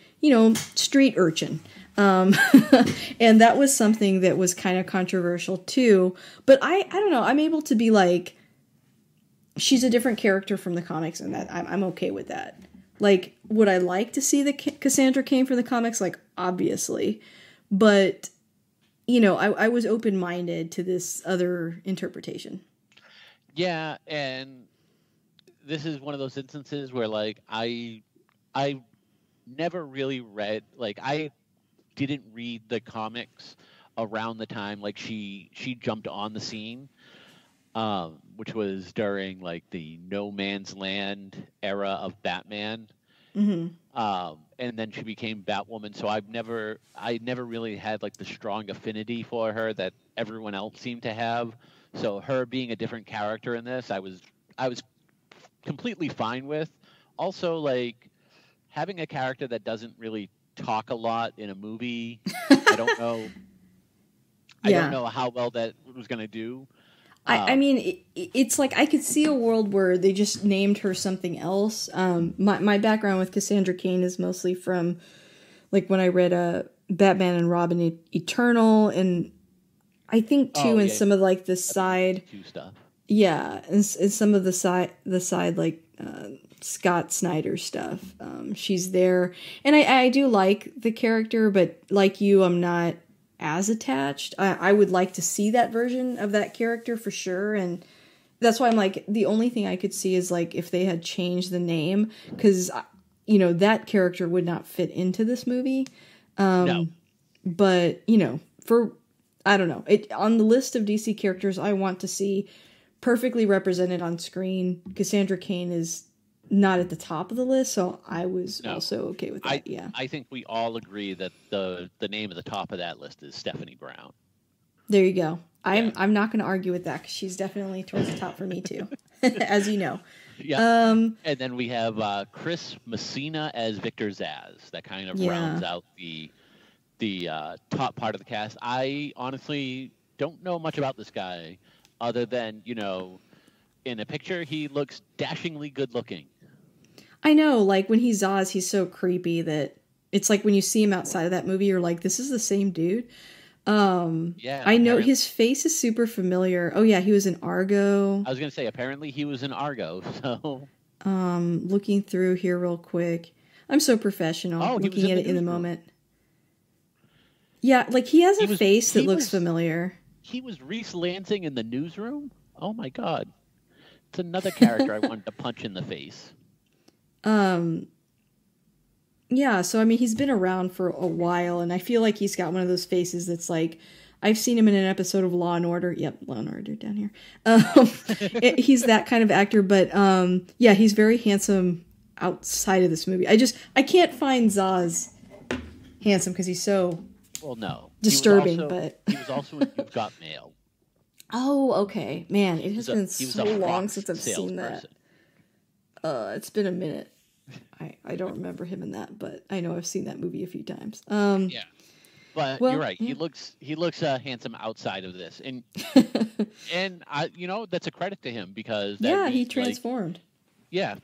street urchin. And that was something that was kind of controversial too. But I don't know. I'm able to be like, she's a different character from the comics, and that I'm okay with that. Like, would I like to see the Cassandra Cain from the comics? Like, obviously. But, I was open-minded to this other interpretation. Yeah, and this is one of those instances where, like, I never really read, like, I didn't read the comics around the time, like, she jumped on the scene, which was during, like, the No Man's Land era of Batman. Mm-hmm. And then she became Batwoman, so I never really had, like, the strong affinity for her that everyone else seemed to have. So her being a different character in this, I was completely fine with. Also, like, having a character that doesn't really talk a lot in a movie, I don't know. I don't know how well that was going to do. I mean, it's like I could see a world where they just named her something else. My background with Cassandra Cain is mostly from, like, when I read Batman and Robin Eternal, and I think too in some of, like, the side stuff. Yeah, and some of the side like Scott Snyder stuff. She's there, and I do like the character, but like you, I'm not as attached. I would like to see that version of that character for sure, and that's why I'm like, the only thing I could see is, like, if they had changed the name, because that character would not fit into this movie. No. But I don't know, on the list of DC characters I want to see perfectly represented on screen, Cassandra Cain is not at the top of the list, so I was also okay with that. I think we all agree that the name at the top of that list is Stephanie Brown. There you go. I'm not going to argue with that, because she's definitely towards the top for me too, as you know. Yeah. And then we have Chris Messina as Victor Zsasz. That kind of rounds out the top part of the cast. I honestly don't know much about this guy, other than, in a picture, he looks dashingly good looking. I know, like, when he's Zsasz, he's so creepy that it's like when you see him outside of that movie, you're like, this is the same dude. I know his face is super familiar. Oh yeah, he was in Argo. I was going to say, apparently he was in Argo, so... Looking through here real quick. I'm so professional, looking at it in the moment. Yeah, like, he has a face that looks familiar. He was Reese Lansing in The Newsroom? Oh my god. It's another character I wanted to punch in the face. Yeah, so I mean, he's been around for a while, and I feel like he's got one of those faces that's like, I've seen him in an episode of Law and Order. Yep, Law and Order down here. He's that kind of actor, but yeah, he's very handsome outside of this movie. I can't find Zsasz handsome because he's so disturbing. He was also in You've Got Mail. Oh, okay. Man, it has been so long since I've seen that. It's been a minute. I don't remember him in that, but I know I've seen that movie a few times. Yeah. But you're Well, right. He looks handsome outside of this, and that's a credit to him because that yeah, he means transformed. yeah.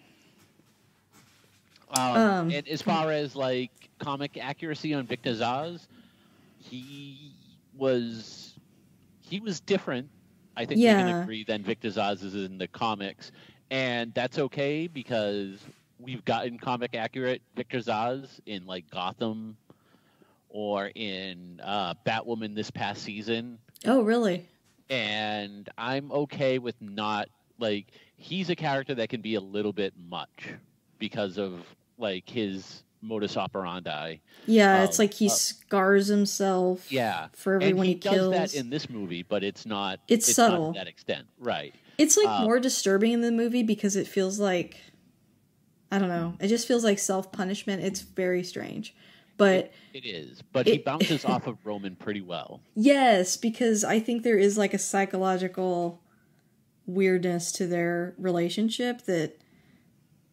Um, And as far as like comic accuracy on Victor Zaz, he was he was different. I think we can yeah, agree than Victor Zaz is in the comics, and that's okay because we've gotten comic accurate Victor Zaz in like Gotham or in Batwoman this past season, oh, really? and I'm okay with not like he's a character that can be a little bit much because of like his modus operandi. Yeah, it's Of like he scars himself yeah, for and everyone he he does that kills. in this movie, but It's it's not to subtle. that extent, right? It's like Uh, more disturbing in the movie because it feels like, I don't know, it just feels like self-punishment. It's very strange. it But it is, but he it bounces off of Roman pretty well. yes, because I think there is like a psychological weirdness to their relationship that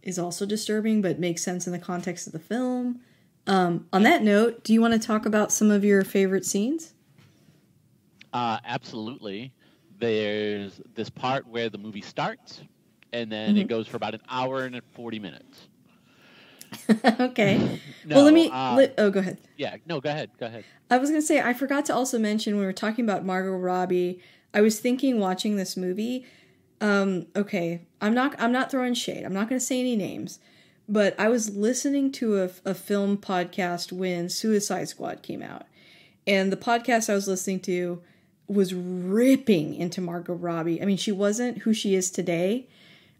is also disturbing but makes sense in the context of the film. On Yeah, that note, do you want to talk about some of your favorite scenes? absolutely. There's this part where the movie starts, and then it Hmm. goes for about an hour and 40 minutes. Okay. Well, No, oh, go ahead. yeah, no, go ahead, go ahead. I was going to say, I forgot to also mention when we were talking about Margot Robbie, I was thinking watching this movie. Okay, I'm not throwing shade. I'm not going to say any names, but I was listening to a film podcast when Suicide Squad came out. And the podcast I was listening to was ripping into Margot Robbie. I mean, she wasn't who she is today.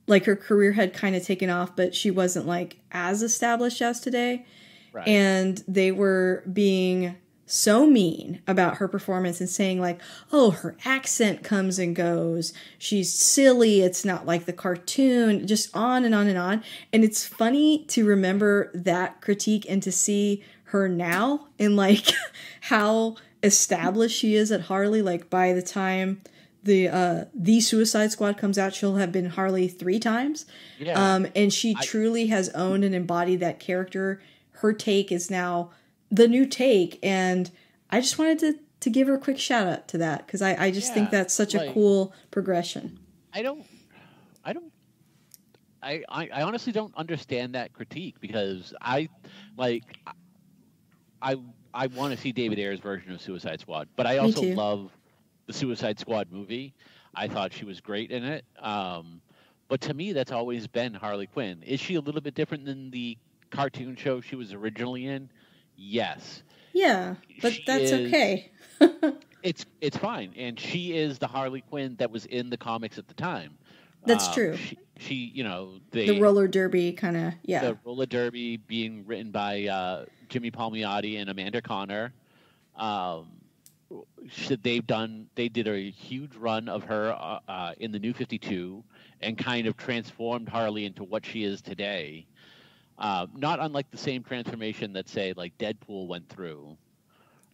Like her career had kind of taken off, but she wasn't like as established as today. Right. And they were being so mean about her performance and saying like, oh, her accent comes and goes, she's silly, it's not like the cartoon, just on and on and on. And it's funny to remember that critique and to see her now and like how established she is at Harley. Like by the time the Suicide Squad comes out, she'll have been Harley 3 times. Yeah. And she I truly has owned and embodied that character. Her take is now the new take, and I just wanted to give her a quick shout out to that because I just think yeah, that's such a like cool progression. I don't I don't I honestly don't understand that critique because like I I want to see David Ayer's version of Suicide Squad, but I Me also too. love the Suicide Squad movie. I thought she was great in it. But to me, that's always been Harley Quinn. Is she a little bit different than the cartoon show she was originally in? Yes, Yeah, but she that's is. okay. It's fine, and she is the Harley Quinn that was in the comics at the time. That's true. She The roller derby kind of, yeah. the roller derby being written by Jimmy Palmiotti and Amanda Conner. Um, they did a huge run of her in the New 52 and kind of transformed Harley into what she is today. Not unlike the same transformation that say like Deadpool went through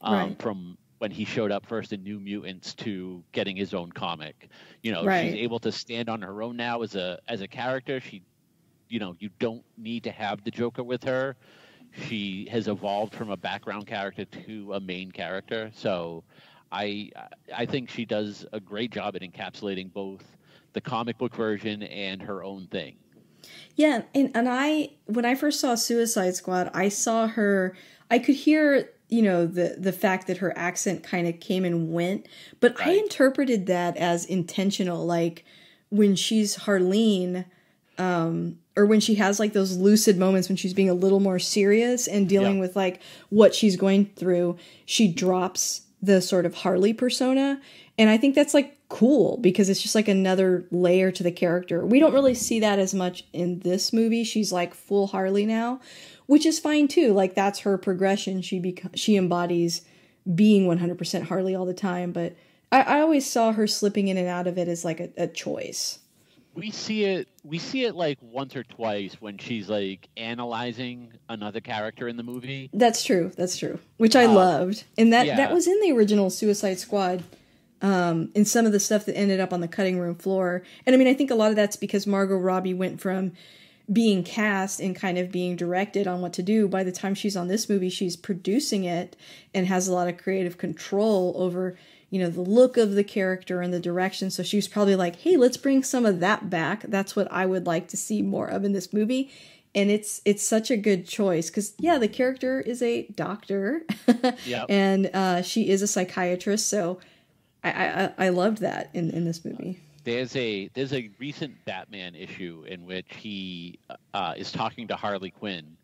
Right, from when he showed up first in New Mutants to getting his own comic. She's right, able to stand on her own now as a character. She you don't need to have the Joker with her. She has evolved from a background character to a main character. So I I think she does a great job at encapsulating both the comic book version and her own thing. yeah. And I when I first saw Suicide Squad, I saw her. I could hear the fact that her accent kind of came and went, but I Right. interpreted that as intentional. Like when she's Harleen, or when she has like those lucid moments when she's being a little more serious and Yeah. dealing with like what she's going through, she drops the sort of Harley persona. And I think that's like cool because it's just like another layer to the character. We don't really see that as much in this movie. She's like full Harley now, which is fine too. Like that's her progression. She embodies being 100% Harley all the time. But I always saw her slipping in and out of it as like a choice. We see it like once or twice when she's like analyzing another character in the movie. That's true. That's true. Which I Um, loved. And that yeah, was in the original Suicide Squad, in some of the stuff that ended up on the cutting room floor. And I mean, I think a lot of that's because Margot Robbie went from being cast and kind of being directed on what to do. By the time she's on this movie, she's producing it and has a lot of creative control over, you know, the look of the character and the direction. So she was probably like, hey, let's bring some of that back. That's what I would like to see more of in this movie. And it's such a good choice because, yeah, the character is a doctor Yep. and she is a psychiatrist. So I loved that in this movie. There's a recent Batman issue in which he is talking to Harley Quinn,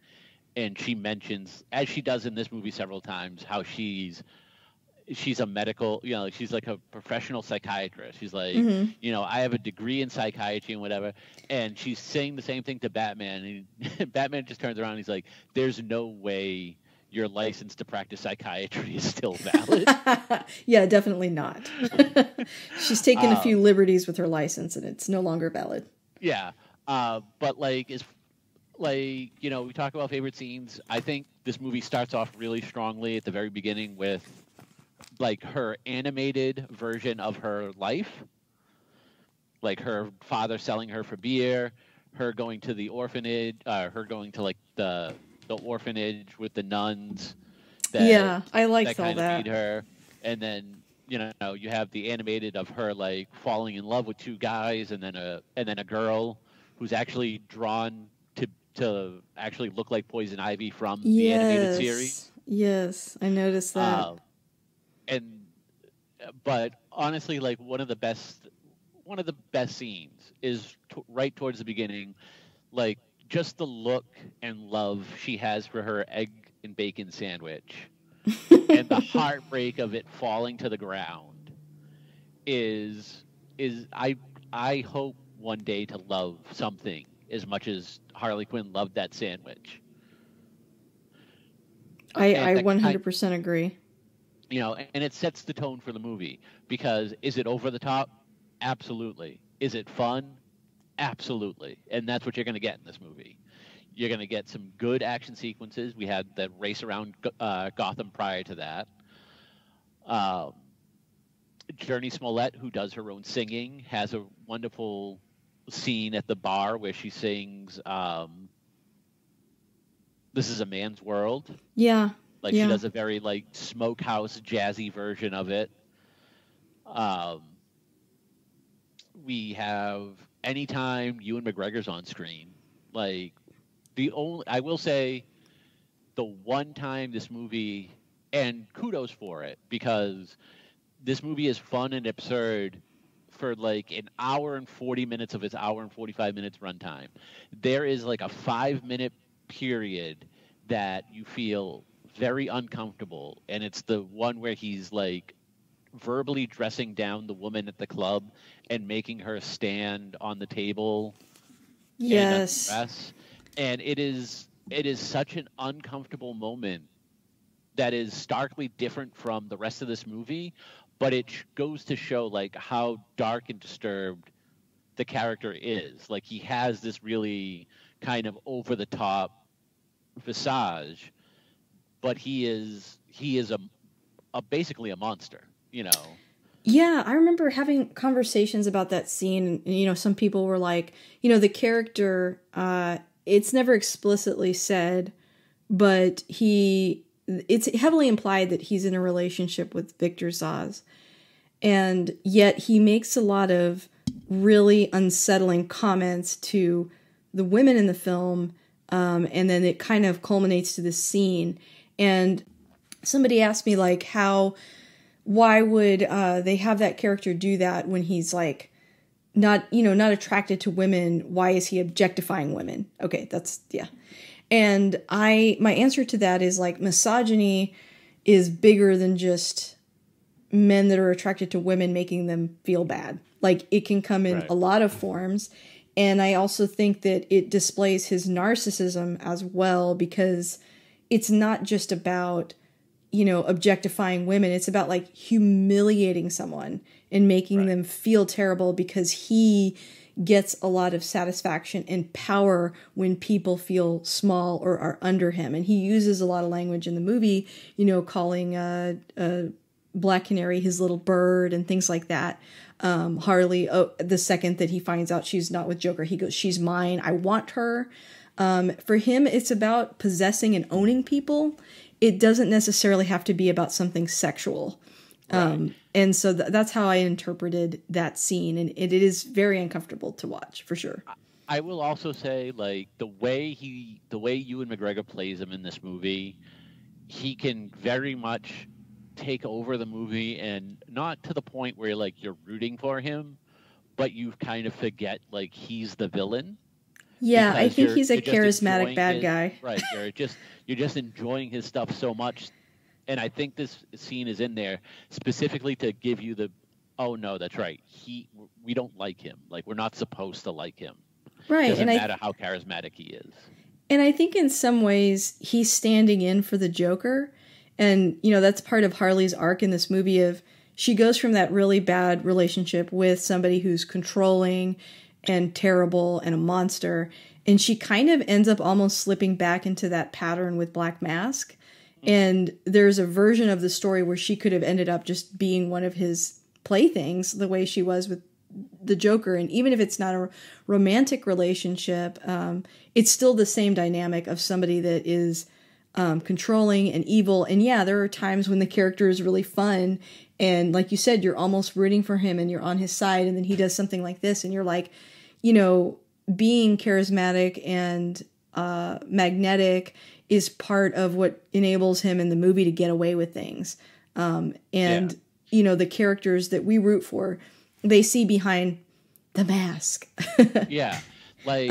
and she mentions, as she does in this movie several times, how she's a medical, you know, like she's like a professional psychiatrist. She's like, you know, I have a degree in psychiatry and whatever. And she's saying the same thing to Batman. And Batman just turns around and he's like, there's no way your license to practice psychiatry is still valid. Yeah, definitely not. She's taken a few liberties with her license and it's no longer valid. Yeah. But like, you know, we talk about favorite scenes. I think this movie starts off really strongly at the very beginning with like her animated version of her life, like her father selling her for beer, her going to the orphanage, her going to like the orphanage with the nuns. Yeah, I liked that all kind that. of feed her, and then you know you have the animated of her like falling in love with two guys, and then a girl who's actually drawn to actually look like Poison Ivy from the animated series. Yes, I noticed that. But honestly, like one of the best scenes is right towards the beginning, like just the look and love she has for her egg and bacon sandwich, and the heartbreak of it falling to the ground is I hope one day to love something as much as Harley Quinn loved that sandwich. I 100% agree. You know, and it sets the tone for the movie because is it over the top? Absolutely. Is it fun? Absolutely. And that's what you're going to get in this movie. You're going to get some good action sequences. We had the race around Gotham prior to that. Jurnee Smollett, who does her own singing, has a wonderful scene at the bar where she sings This Is a Man's World. Yeah. Like she does a very like smokehouse jazzy version of it. We have anytime Ewan McGregor's on screen, like I will say the one time this movie, and kudos for it because this movie is fun and absurd for like an hour and 40 minutes of its hour and 45 minutes runtime. There is like a 5-minute period that you feel very uncomfortable, and it's the one where he's like verbally dressing down the woman at the club and making her stand on the table. Yes. And it is such an uncomfortable moment that is starkly different from the rest of this movie, but it goes to show like how dark and disturbed the character is. Like he has this really kind of over the top visage, but he is a basically a monster, you know. Yeah, I remember having conversations about that scene. And, you know, some people were like, you know, the character, it's never explicitly said, but it's heavily implied that he's in a relationship with Victor Zsasz. And yet he makes a lot of really unsettling comments to the women in the film. And then it kind of culminates to this scene. And somebody asked me, like, why would they have that character do that when he's, like, not attracted to women? Why is he objectifying women? Okay, yeah. And my answer to that is, like, misogyny is bigger than just men that are attracted to women making them feel bad. Like, it can come in a lot of forms. And I also think that it displays his narcissism as well, because it's not just about, you know, objectifying women. It's about like humiliating someone and making them feel terrible, because he gets a lot of satisfaction and power when people feel small or are under him. And he uses a lot of language in the movie, you know, calling Black Canary his little bird and things like that. Harley, the second that he finds out she's not with Joker, he goes, she's mine, I want her. For him, it's about possessing and owning people. It doesn't necessarily have to be about something sexual. Right. And so that's how I interpreted that scene. And it is very uncomfortable to watch, for sure. I will also say, like, the way Ewan McGregor plays him in this movie, he can very much take over the movie, and not to the point where, like, you're rooting for him, but you kind of forget, like, he's the villain. Yeah, I think he's a charismatic bad guy. Right, you're just enjoying his stuff so much, and I think this scene is in there specifically to give you the, oh no, that's right, we don't like him, like, we're not supposed to like him. Right, doesn't matter how charismatic he is. And I think in some ways he's standing in for the Joker, and you know that's part of Harley's arc in this movie. Of she goes from that really bad relationship with somebody who's controlling and terrible and a monster, and she kind of ends up almost slipping back into that pattern with Black Mask. And there's a version of the story where she could have ended up just being one of his playthings, the way she was with the Joker. And even if it's not a romantic relationship, it's still the same dynamic of somebody that is controlling and evil. And yeah, there are times when the character is really fun, and like you said, you're almost rooting for him and you're on his side, and then he does something like this and you're like, you know, being charismatic and magnetic is part of what enables him in the movie to get away with things. You know, the characters that we root for, they see behind the mask. Yeah. Like,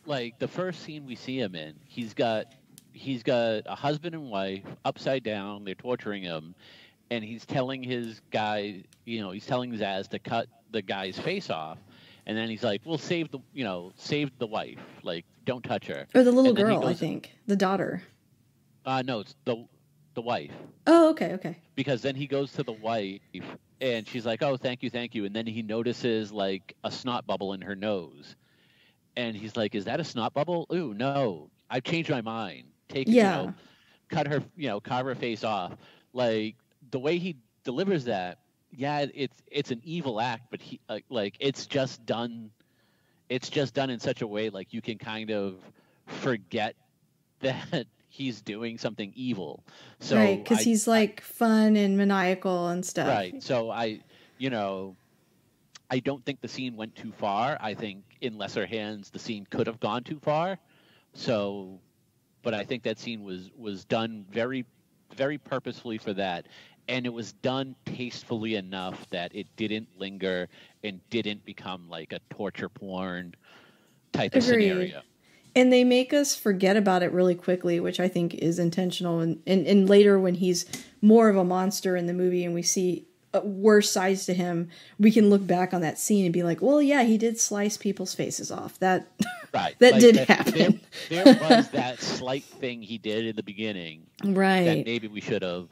like the first scene we see him in, he's got a husband and wife upside down. They're torturing him, and he's telling his guy, you know, he's telling Zaz to cut the guy's face off. And then he's like, "We'll save the wife. Like, don't touch her." Or the little girl, I think, the daughter. No, it's the wife. Oh, okay. Because then he goes to the wife, and she's like, "Oh, thank you," and then he notices like a snot bubble in her nose, and he's like, "Is that a snot bubble? Ooh, no, I've changed my mind. Cut her face off." Like the way he delivers that. Yeah, it's an evil act, but he it's just done in such a way like you can kind of forget that he's doing something evil. So right, because he's like fun and maniacal and stuff. Right. So I don't think the scene went too far. I think in lesser hands the scene could have gone too far. So, but I think that scene was done very, very purposefully for that. And it was done tastefully enough that it didn't linger and didn't become like a torture porn type of scenario. And they make us forget about it really quickly, which I think is intentional. And later when he's more of a monster in the movie and we see worse sides to him, we can look back on that scene and be like, well, yeah, he did slice people's faces off. That did happen. There was that slight thing he did in the beginning. Right. That maybe we should have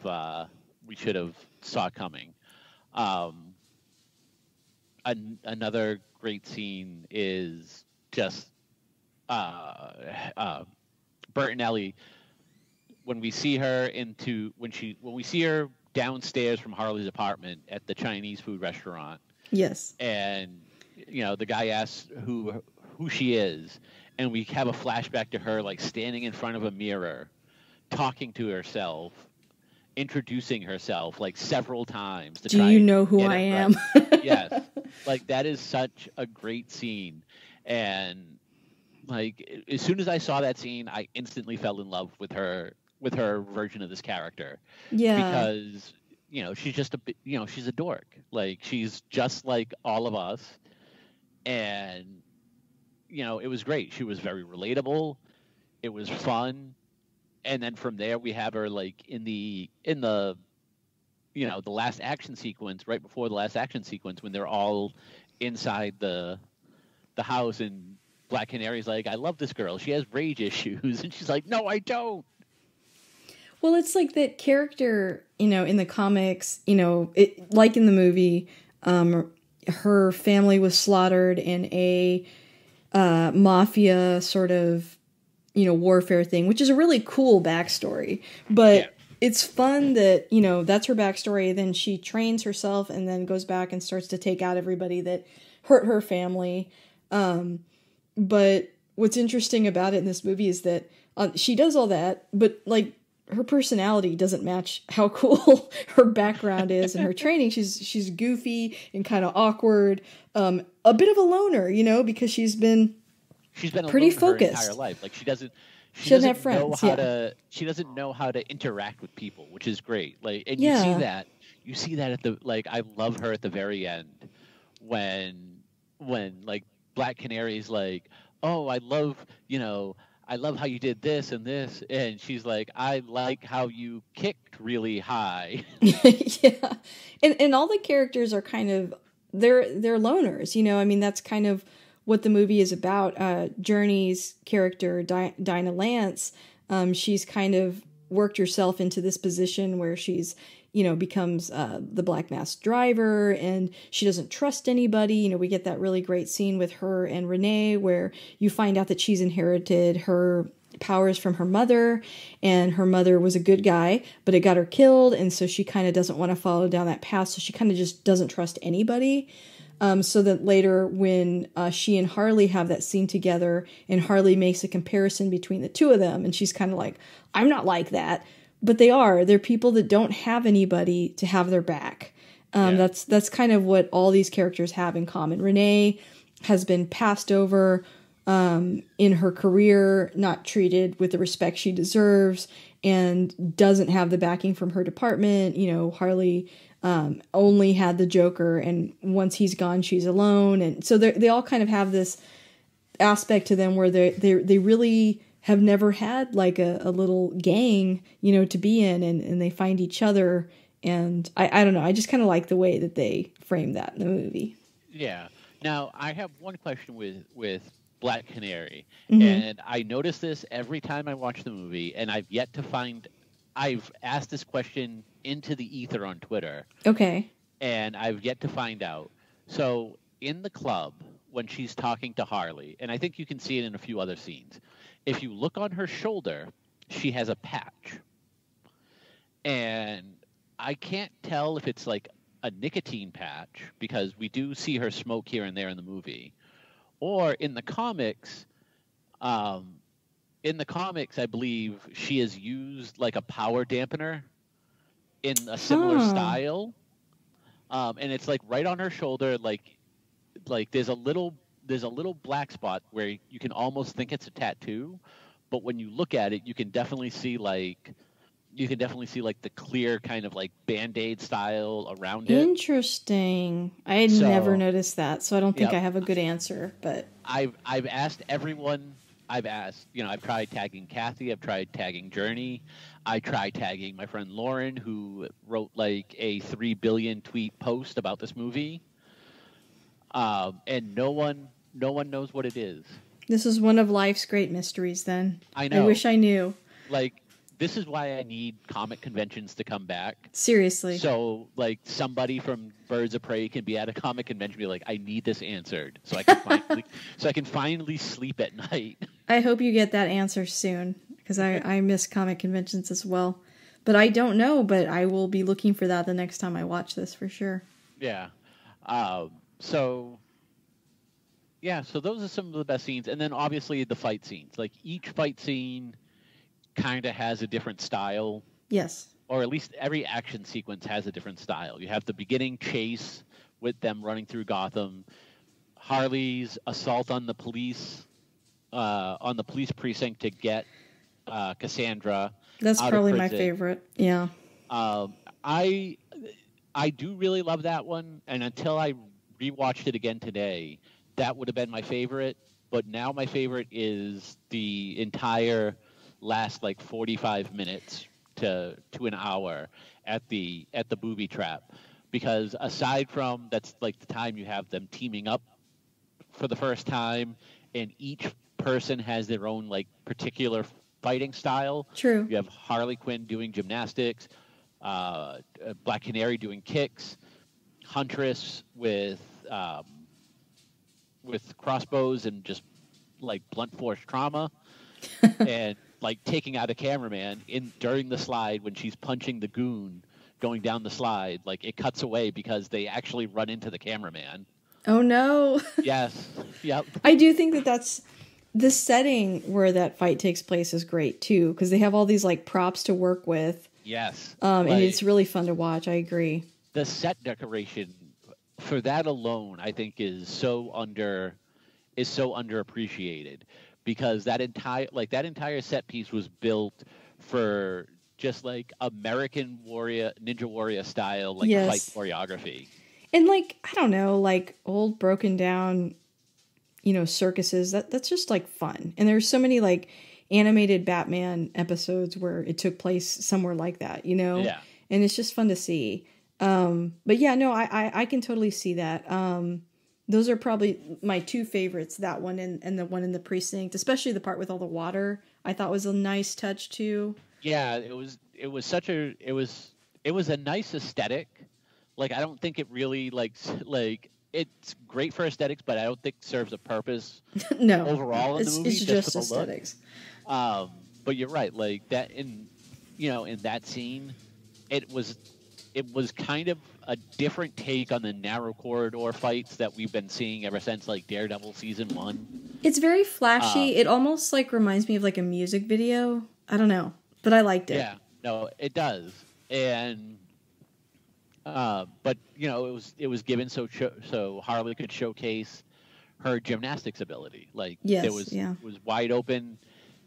saw coming. Another great scene is just Bert and Ellie when we see her downstairs from Harley's apartment at the Chinese food restaurant. Yes. And you know the guy asks who she is, and we have a flashback to her like standing in front of a mirror, talking to herself, introducing herself like several times. Do you know who I am? Right. Yes. Like that is such a great scene. And like as soon as I saw that scene, I instantly fell in love with her version of this character. Yeah. Because, you know, she's just she's a dork. Like she's just like all of us. And, you know, it was great. She was very relatable. It was fun. And then from there, we have her like in the the last action sequence, right before the last action sequence, when they're all inside the house, and Black Canary's like, "I love this girl. She has rage issues," and she's like, "No, I don't." Well, it's like that character, you know, in the comics, you know, like in the movie, her family was slaughtered in a mafia sort of, you know, warfare thing, which is a really cool backstory. But it's fun that, you know, that's her backstory. Then she trains herself and then goes back and starts to take out everybody that hurt her family. But what's interesting about it in this movie is that she does all that, but like her personality doesn't match how cool her background is and her training. She's goofy and kind of awkward, a bit of a loner, you know, because she's been pretty focused her entire life. Like she doesn't have friends. She doesn't know how to interact with people, which is great. Like, and you see that at the, like, I love her at the very end when like Black Canary's like, oh, I love how you did this and this, and she's like, I like how you kicked really high. Yeah, and all the characters are kind of they're loners, you know. I mean, that's kind of what the movie is about. Journey's character, Dinah Lance, she's kind of worked herself into this position where she's, you know, becomes the Black Mass driver, and she doesn't trust anybody. You know, we get that really great scene with her and Renee where you find out that she's inherited her powers from her mother, and her mother was a good guy, but it got her killed, and so she kind of doesn't want to follow down that path, so she kind of just doesn't trust anybody. So that later when she and Harley have that scene together, and Harley makes a comparison between the two of them, and she's kind of like, I'm not like that. But they're people that don't have anybody to have their back. That's kind of what all these characters have in common. Renee has been passed over in her career, not treated with the respect she deserves, and doesn't have the backing from her department. You know, Harley only had the Joker, and once he's gone, she's alone. And so they all kind of have this aspect to them where they really have never had like a little gang, you know, to be in, and they find each other. And I don't know, I just kind of like the way that they frame that in the movie. Yeah. Now, I have one question with Black Canary, Mm-hmm. and I notice this every time I watch the movie, and I've asked this question into the ether on Twitter. Okay. And I've yet to find out. So in the club, when she's talking to Harley, and I think you can see it in a few other scenes, if you look on her shoulder, she has a patch. And I can't tell if it's like a nicotine patch, because we do see her smoke here and there in the movie. Or in the comics, I believe she has used like a power dampener in a similar style. And it's like right on her shoulder, like there's a little black spot where you can almost think it's a tattoo, but when you look at it, you can definitely see like the clear kind of like Band-Aid style around it. Interesting. I had never noticed that, so I don't think I have a good answer. But I've asked everyone. I've tried tagging Kathy. I've tried tagging Journey. I tried tagging my friend Lauren, who wrote like a 3 billion tweet post about this movie. And no one knows what it is. This is one of life's great mysteries, then. I know. I wish I knew. Like, this is why I need comic conventions to come back. Seriously. So, like, somebody from Birds of Prey can be at a comic convention and be like, I need this answered, so I can finally sleep at night. I hope you get that answer soon, because I miss comic conventions as well. But I don't know, but I will be looking for that the next time I watch this for sure. Yeah. So those are some of the best scenes. And then obviously the fight scenes. Like, each fight scene kind of has a different style. Yes. Or at least every action sequence has a different style. You have the beginning chase with them running through Gotham, Harley's assault on the police precinct to get Cassandra. That's probably my favorite. Yeah. I do really love that one, and until I rewatched it again today, that would have been my favorite. But now my favorite is the entire last like 45 minutes to an hour at the booby trap, because aside from that's like the time you have them teaming up for the first time, and each person has their own like particular fighting style. True. You have Harley Quinn doing gymnastics, Black Canary doing kicks, Huntress with crossbows and just like blunt force trauma, and like taking out a cameraman during the slide when she's punching the goon going down the slide. Like it cuts away because they actually run into the cameraman. Oh no. Yes. Yep. I do think that that's the setting where that fight takes place is great too, because they have all these like props to work with. Yes. And it's really fun to watch. I agree. The set decoration for that alone, I think, is so underappreciated, because that entire set piece was built for just like American Ninja Warrior style, like fight choreography. And like, I don't know, like old broken down, circuses, that's just like fun. And there's so many like animated Batman episodes where it took place somewhere like that, Yeah. And it's just fun to see. But yeah, no, I can totally see that. Those are probably my two favorites, that one and the one in the precinct, especially the part with all the water. I thought was a nice touch too. Yeah, it was a nice aesthetic. Like, I don't think it really like it's great for aesthetics, but I don't think it serves a purpose. No, overall in the movie, it's just for the aesthetics. Look. But you're right. Like that in that scene, it was kind of a different take on the narrow corridor fights that we've been seeing ever since like Daredevil season 1. It's very flashy. It almost like reminds me of like a music video. I don't know, but I liked it. Yeah, no, it does. And but it was given so Harley could showcase her gymnastics ability. Like yes, it was wide open.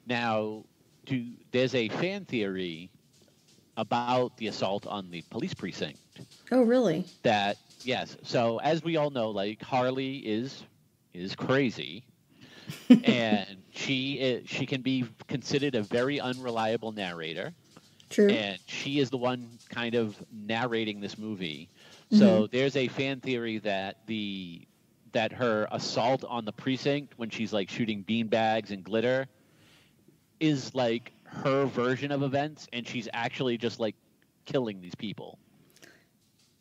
Now, there's a fan theory about the assault on the police precinct. Oh, really? Yes. So as we all know, like Harley is crazy, and she can be considered a very unreliable narrator. True. And she is the one kind of narrating this movie. So there's a fan theory that her assault on the precinct when she's like shooting beanbags and glitter is like her version of events, and she's actually just like killing these people.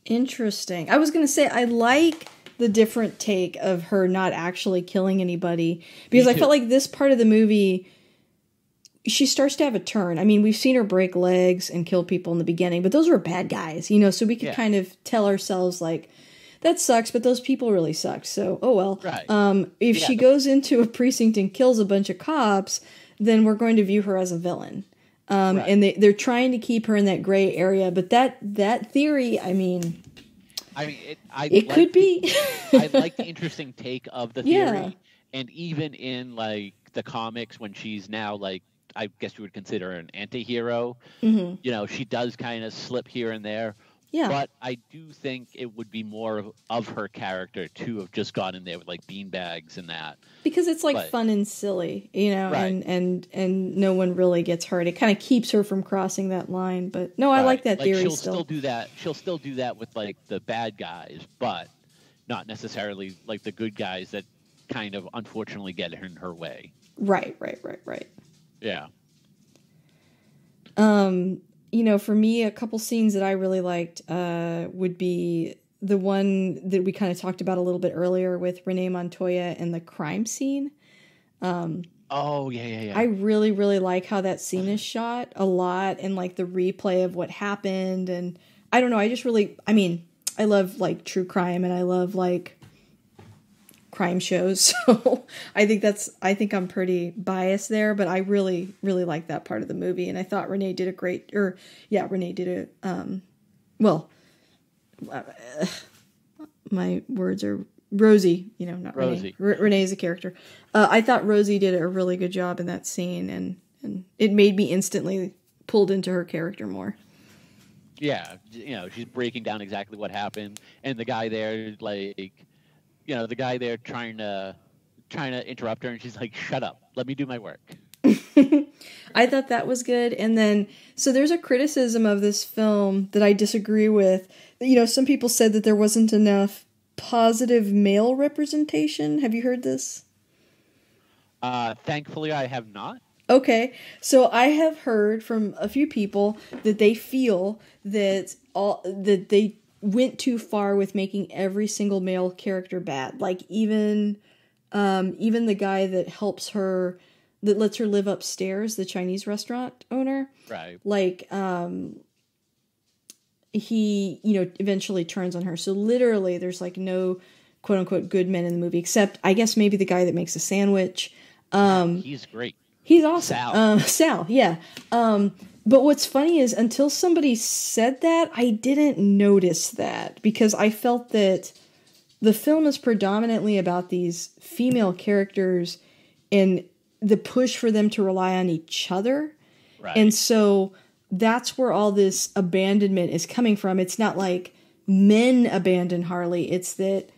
Interesting. I was going to say, I like the different take of her not actually killing anybody, because I felt like this part of the movie, she starts to have a turn. I mean, we've seen her break legs and kill people in the beginning, but those were bad guys, so we could kind of tell ourselves like, that sucks, but those people really suck. So, oh well. Right. If she goes into a precinct and kills a bunch of cops, then we're going to view her as a villain. Right. And they're trying to keep her in that gray area. But that theory, it could be. I like the interesting take of the theory. Yeah. And even in like the comics, when she's now like, I guess you would consider her an anti-hero, she does kind of slip here and there. Yeah. But I do think it would be more of her character to have just gone in there with like beanbags and that. Because it's like fun and silly, right. and no one really gets hurt. It kind of keeps her from crossing that line. But no, I like that theory she'll still. Still do that. She'll still do that with like the bad guys, but not necessarily like the good guys that kind of unfortunately get in her way. Right. Yeah. For me, a couple scenes that I really liked would be the one that we kind of talked about a little bit earlier with Renee Montoya and the crime scene. Oh, yeah. I really, really like how that scene is shot a lot, and like the replay of what happened. And I don't know, I love like true crime, and I love like crime shows. So I think I'm pretty biased there, but I really, really like that part of the movie. And I thought Renee did my words are Rosie, not Rosie. Renee. Renee is a character. I thought Rosie did a really good job in that scene, and it made me instantly pulled into her character more. Yeah. She's breaking down exactly what happened. And the guy there, like, the guy there trying to interrupt her, and she's like, "Shut up, let me do my work." I thought that was good. And then, so there's a criticism of this film that I disagree with. Some people said that there wasn't enough positive male representation. Have you heard this? Thankfully, I have not. Okay, so I have heard from a few people that they feel that they went too far with making every single male character bad. Like even the guy that helps her that lets her live upstairs, the Chinese restaurant owner. Right. Like, he, eventually turns on her. So literally there's like no quote unquote good men in the movie, except I guess maybe the guy that makes a sandwich. He's great. He's awesome. Sal, yeah. But what's funny is until somebody said that, I didn't notice that because I felt that the film is predominantly about these female characters and the push for them to rely on each other. Right. And so that's where all this abandonment is coming from. It's not like men abandon Harley. It's that,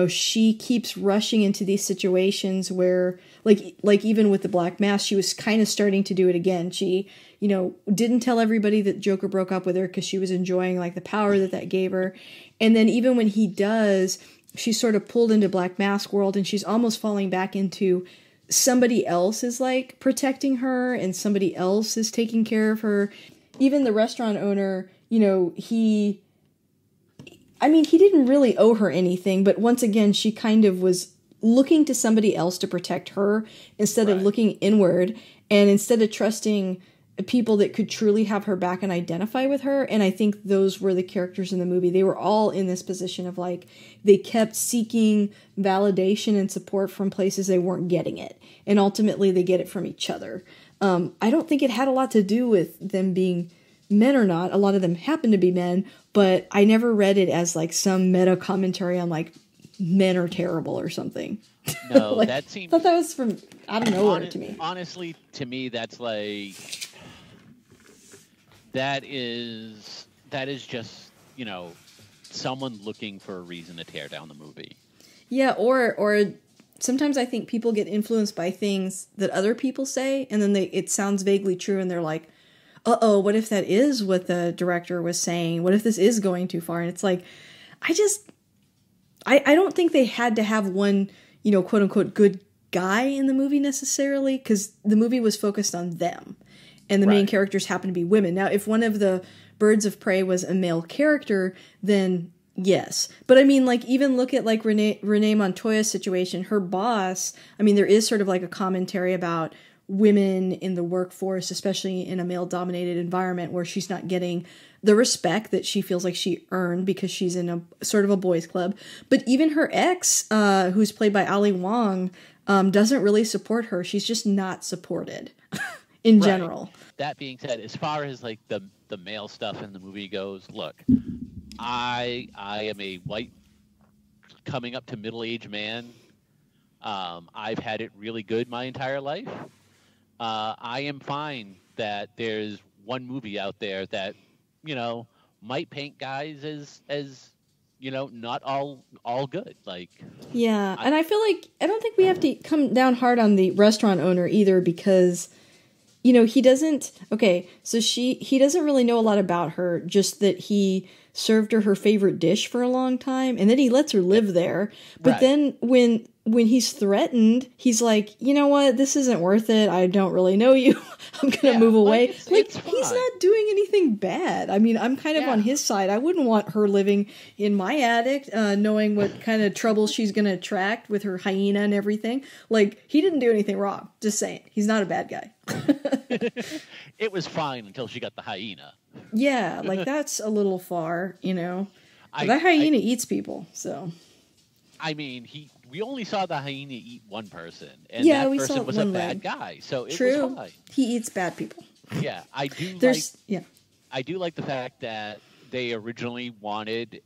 she keeps rushing into these situations where, like even with the Black Mask, she was kind of starting to do it again. She, didn't tell everybody that Joker broke up with her because she was enjoying like the power that gave her. And then even when he does, she's sort of pulled into Black Mask world and she's almost falling back into somebody else is like protecting her and somebody else is taking care of her. Even the restaurant owner, he didn't really owe her anything, but once again, she kind of was looking to somebody else to protect her instead of looking inward, and instead of trusting people that could truly have her back and identify with her. And I think those were the characters in the movie. They were all in this position of like, they kept seeking validation and support from places they weren't getting it. And ultimately they get it from each other. I don't think it had a lot to do with them being men or not. A lot of them happen to be men, but I never read it as like some meta commentary on like men are terrible or something. No, like, that seems... I thought that was from out of nowhere to me. Honestly, to me, that's like... That is just, someone looking for a reason to tear down the movie. Yeah, or sometimes I think people get influenced by things that other people say, and then it sounds vaguely true, and they're like, uh-oh, what if that is what the director was saying? What if this is going too far? And it's like, I don't think they had to have one, quote-unquote good guy in the movie necessarily, because the movie was focused on them. And the main characters happen to be women. Now, if one of the birds of prey was a male character, then yes. But I mean, like, even look at like Renee Montoya's situation. Her boss, there is sort of like a commentary about women in the workforce, especially in a male-dominated environment where she's not getting the respect that she feels like she earned because she's in a sort of a boys' club. But even her ex, who's played by Ali Wong, doesn't really support her. She's just not supported. In general. That being said, as far as like the male stuff in the movie goes, look, I am a white coming up to middle-aged man. I've had it really good my entire life. I am fine that there's one movie out there that, might paint guys as not all good. Like, yeah, and I feel like I don't think we have to come down hard on the restaurant owner either because he doesn't, so he doesn't really know a lot about her, just that he served her favorite dish for a long time, and then he lets her live there. But then when he's threatened, he's like, you know what, this isn't worth it. I don't really know you. I'm going to move away. Like, he's not doing anything bad. I'm kind of on his side. I wouldn't want her living in my attic, knowing what kind of trouble she's going to attract with her hyena and everything. Like, he didn't do anything wrong. Just saying. He's not a bad guy. It was fine until she got the hyena. Yeah, like that's a little far, that hyena eats people, so. We only saw the hyena eat one person, and that person was a bad guy, so it was fine. He eats bad people. Yeah, I do like the fact that they originally wanted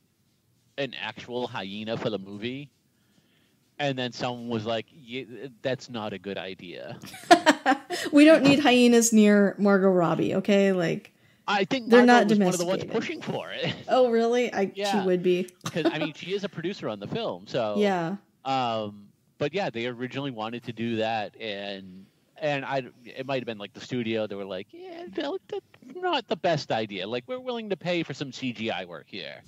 an actual hyena for the movie, and then someone was like, yeah, that's not a good idea. We don't need hyenas near Margot Robbie, okay? Like, I think they're Margot not was domesticated. one of the ones pushing for it. Oh, really? She would be. Because, she is a producer on the film, so... Yeah. But yeah, they originally wanted to do that, and it might have been like the studio. They were like, yeah, that's not the best idea. Like, we're willing to pay for some CGI work here.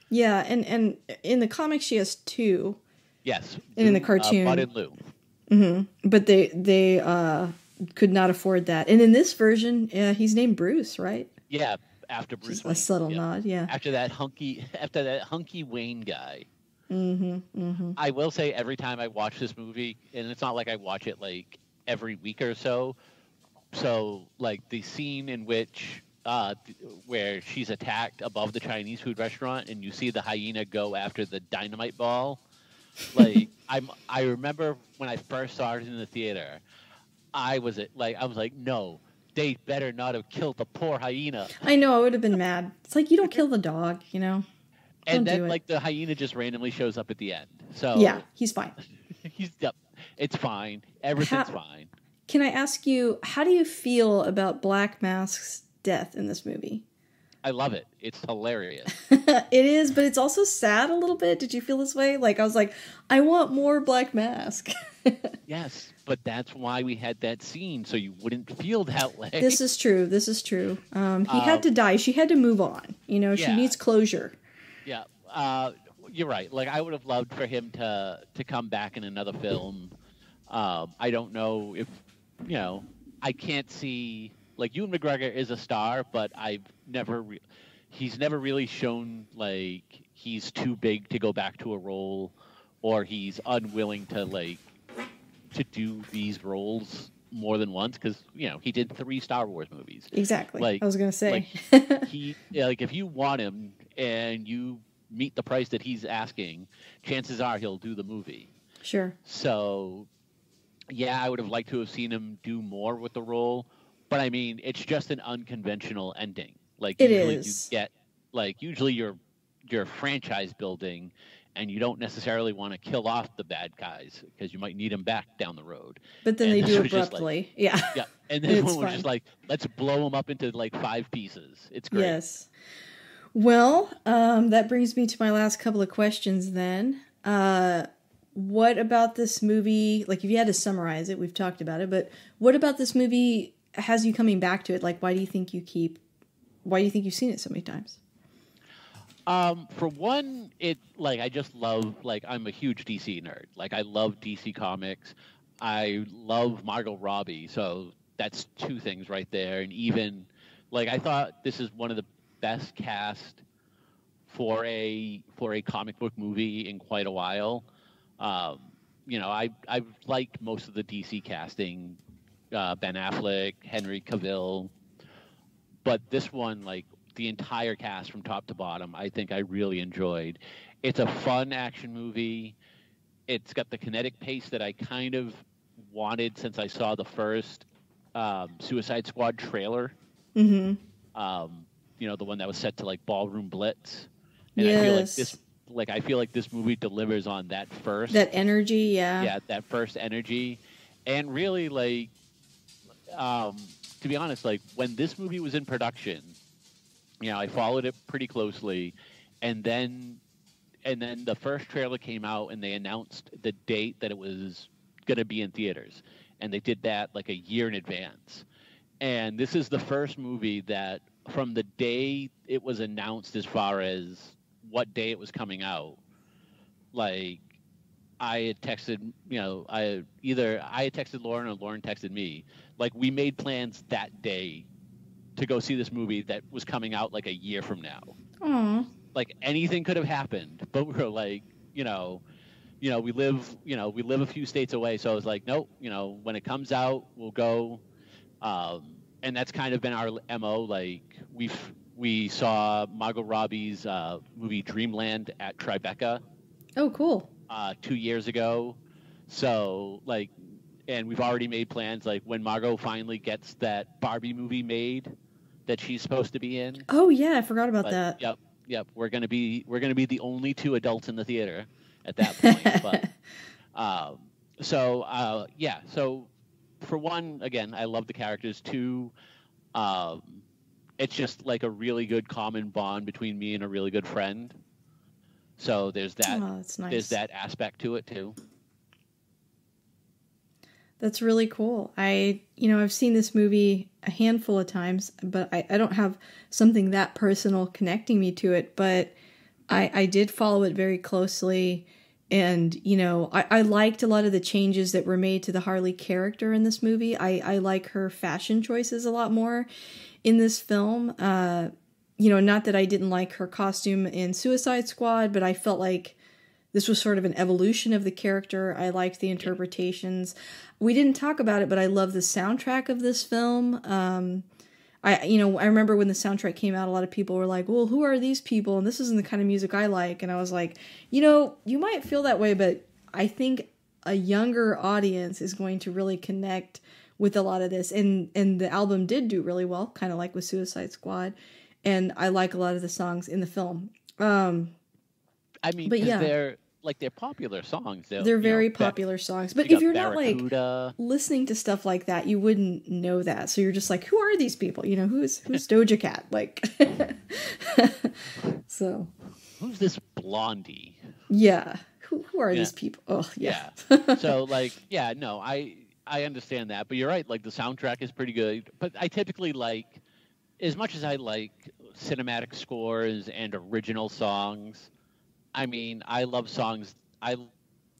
Yeah, and in the comics, she has two. Yes. And in the cartoon. Bud and Lou. Mm-hmm. But they could not afford that. And in this version, he's named Bruce, right? Yeah, after Bruce Just Wayne. A subtle nod, yeah. After that hunky Wayne guy. Mm-hmm, mm-hmm. I will say every time I watch this movie, and it's not like I watch it like every week or so. So, like the scene in which where she's attacked above the Chinese food restaurant, and you see the hyena go after the dynamite ball. Like I remember when I first saw it in the theater, I was like, no, they better not have killed the poor hyena. I know, I would have been mad. It's like, you don't kill the dog, you know? And Don't then do it. like the hyena just randomly shows up at the end. So Yeah, he's fine. yep, it's fine. Everything's fine. Can I ask you, how do you feel about Black Mask's death in this movie? I love it. It's hilarious. It is, but it's also sad a little bit. Did you feel this way? Like, I was like, I want more Black Mask. Yes, but that's why we had that scene, so you wouldn't feel that way. This is true. He had to die. She had to move on. You know, she needs closure. Yeah, you're right. Like, I would have loved for him to come back in another film. I don't know if, I can't see, like, Ewan McGregor is a star, but he's never really shown, like, he's too big to go back to a role, or he's unwilling to do these roles more than once, because, he did 3 Star Wars movies. Exactly. Like, I was going to say. If you want him and you meet the price that he's asking, chances are he'll do the movie. Sure. So, yeah, I would have liked to have seen him do more with the role, but I mean, it's just an unconventional ending. Like, it usually is. you get, usually you're franchise building, and you don't necessarily want to kill off the bad guys because you might need them back down the road. But then they do abruptly. Yeah. Yeah. And this one was just like, let's blow them up into 5 pieces. It's great. Yes. Well, that brings me to my last couple of questions then. What about this movie, like, if you had to summarize it, we've talked about it, but what about this movie has you coming back to it? Like, why do you think you've seen it so many times? For one, I just love, I'm a huge DC nerd. Like, I love DC Comics. I love Margot Robbie. So that's 2 things right there. And even, I thought this is one of the best cast for a comic book movie in quite a while. I've liked most of the DC casting, Ben Affleck, Henry Cavill, but this one, the entire cast from top to bottom, I think I really enjoyed. It's a fun action movie. It's got the kinetic pace that I kind of wanted since I saw the first Suicide Squad trailer. Mm-hmm. The one that was set to Ballroom Blitz. And yes. I feel like this movie delivers on that first. That energy, yeah. Yeah, that first energy. And really, to be honest, when this movie was in production, I followed it pretty closely, and then the first trailer came out, and they announced the date that it was going to be in theaters, and they did that a year in advance. And this is the first movie that, from the day it was announced, as far as what day it was coming out, I had texted, I had texted Lauren or Lauren texted me. We made plans that day to go see this movie that was coming out a year from now. Aww. Anything could have happened, but we were we live a few states away, so I was like, nope, when it comes out, we'll go. And that's kind of been our MO. We saw Margot Robbie's movie Dreamland at Tribeca. Oh, cool. 2 years ago. So and we've already made plans when Margot finally gets that Barbie movie made that she's supposed to be in. Oh yeah, I forgot about that. Yep. We're gonna be the only 2 adults in the theater at that point. But So for one, again, I love the characters. 2, it's just a really good common bond between me and a really good friend. So there's that. Oh, that's nice. There's that aspect to it too. That's really cool. I've seen this movie a handful of times, but I don't have something that personal connecting me to it, but I did follow it very closely. And, I liked a lot of the changes that were made to the Harley character in this movie. I like her fashion choices a lot more in this film. Not that I didn't like her costume in Suicide Squad, but I felt like this was sort of an evolution of the character. I liked the interpretations. We didn't talk about it, but I love the soundtrack of this film. I remember when the soundtrack came out, a lot of people were like, well, who are these people? And this isn't the kind of music I like. And I was like, you might feel that way, but I think a younger audience is going to really connect with a lot of this. And the album did do really well, kind of like with Suicide Squad. And I like a lot of the songs in the film. I mean, but yeah, they're popular songs. They're very popular songs. But if you're not like listening to stuff like that, you wouldn't know that. So you're just like, who are these people? Who's Doja Cat? Like, so who's this Blondie? Yeah. Who are these people? Oh, yeah. So no, I understand that, but you're right. Like the soundtrack is pretty good, but I typically like, as much as I like cinematic scores and original songs, I mean, I love songs. I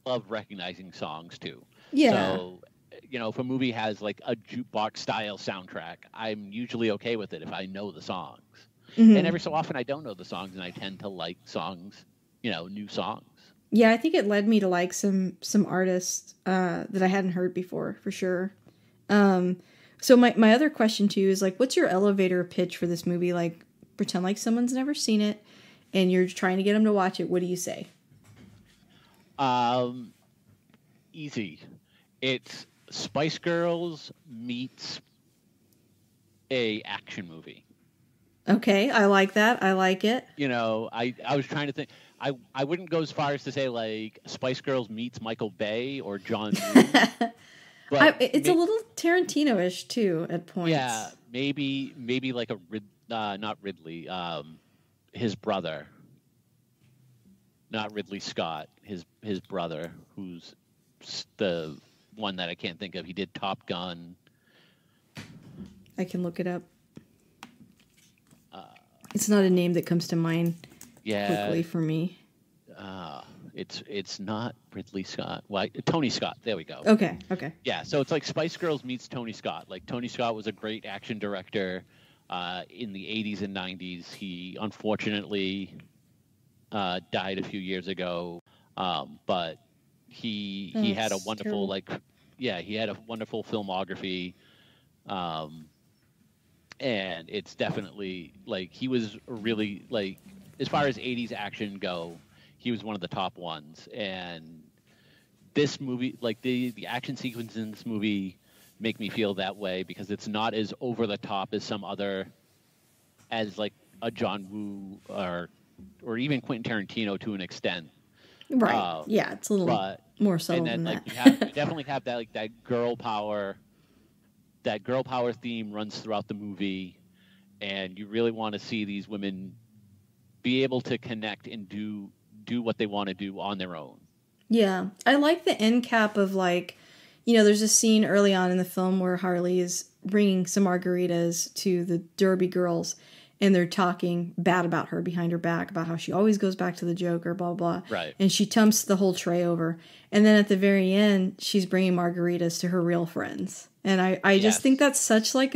love recognizing songs too. Yeah. So, if a movie has like a jukebox style soundtrack, I'm usually okay with it if I know the songs. Mm-hmm. And every so often I don't know the songs, and I tend to like songs, new songs. Yeah, I think it led me to like some artists that I hadn't heard before, for sure. So my other question to you is like, what's your elevator pitch for this movie? Like, pretend like someone's never seen it, and you're trying to get them to watch it. What do you say? Easy. It's Spice Girls meets a action movie. Okay, I like that. I like it. I was trying to think. I wouldn't go as far as to say like Spice Girls meets Michael Bay or John Woo. But it's a little Tarantino-ish too at points. Yeah, maybe like not Ridley, his brother, not Ridley Scott, his brother, who's the one that I can't think of. He did Top Gun. I can look it up. It's not a name that comes to mind quickly for me. It's not Ridley Scott. Well, Tony Scott. There we go. Okay. Yeah, so it's like Spice Girls meets Tony Scott. Like Tony Scott was a great action director in the 80s and 90s. He unfortunately died a few years ago, but he had a wonderful he had a wonderful filmography, and it's definitely like he was really like, as far as 80s action go, he was one of the top ones. And this movie, like the action sequences in this movie make me feel that way, because it's not as over the top as some other, as like a John Woo or even Quentin Tarantino to an extent. Right. Yeah, it's a little more subtle than that. You definitely have that, like that girl power theme runs throughout the movie, and you really want to see these women be able to connect and do what they want to do on their own. Yeah. I like the end cap of like, there's a scene early on in the film where Harley is bringing some margaritas to the Derby girls, and they're talking bad about her behind her back, about how she always goes back to the Joker, blah, blah. Right. And she dumps the whole tray over. And then at the very end, she's bringing margaritas to her real friends. And I just think that's such like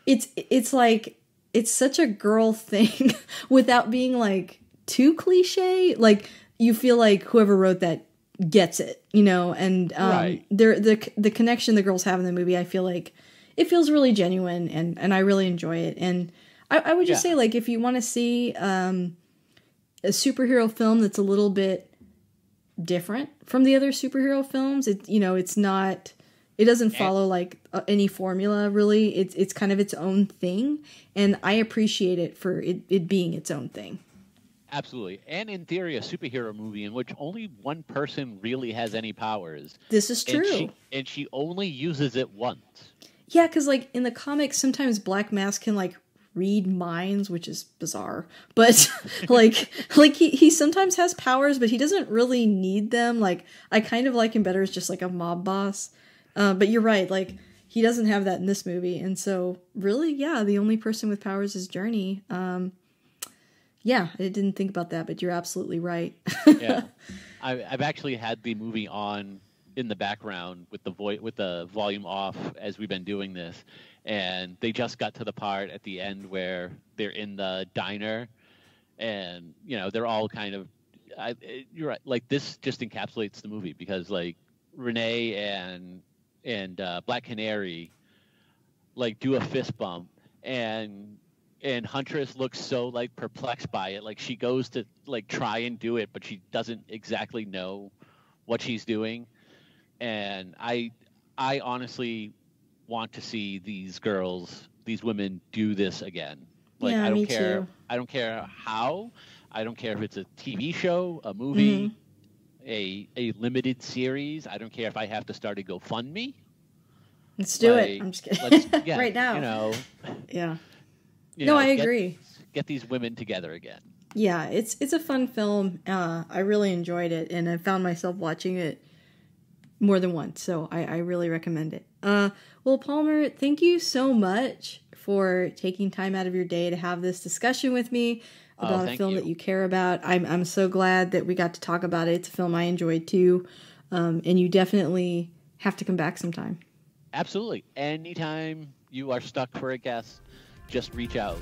it's like, it's such a girl thing without being like too cliche. Like you feel like whoever wrote that gets it, and right. the connection the girls have in the movie, I feel like it feels really genuine, and I really enjoy it. And I would just say, like, if you want to see a superhero film that's a little bit different from the other superhero films, it doesn't follow like any formula really. It's kind of its own thing, and I appreciate it for it being its own thing. Absolutely. And in theory, a superhero movie in which only one person really has any powers. This is true. And she only uses it once. Yeah, because like in the comics, sometimes Black Mask can like read minds, which is bizarre. But like he sometimes has powers, but he doesn't really need them. Like I kind of like him better as just like a mob boss. But you're right, like he doesn't have that in this movie. And so really, yeah, the only person with powers is Journey. Yeah, I didn't think about that, but you're absolutely right. Yeah, I've actually had the movie on in the background with the volume off as we've been doing this, and they just got to the part at the end where they're in the diner, and they're all kind of you're right. Like this just encapsulates the movie because like Renee and Black Canary like do a fist bump and Huntress looks so like perplexed by it. Like she goes to like try and do it, but she doesn't exactly know what she's doing. And I honestly want to see these women do this again. Like Yeah, I don't me care. too. I don't care how. I don't care if it's a TV show, a movie, a limited series. I don't care if I have to start a GoFundMe. Let's do it. I'm just kidding. Right now. You know. Yeah. You No, know, I agree. Get these women together again. Yeah, it's a fun film. I really enjoyed it, and I found myself watching it more than once, so I really recommend it. Well, Palmer, thank you so much for taking time out of your day to have this discussion with me about a film that you care about. I'm so glad that we got to talk about it. It's a film I enjoyed too, and you definitely have to come back sometime. Absolutely. Anytime you are stuck for a guest, just reach out.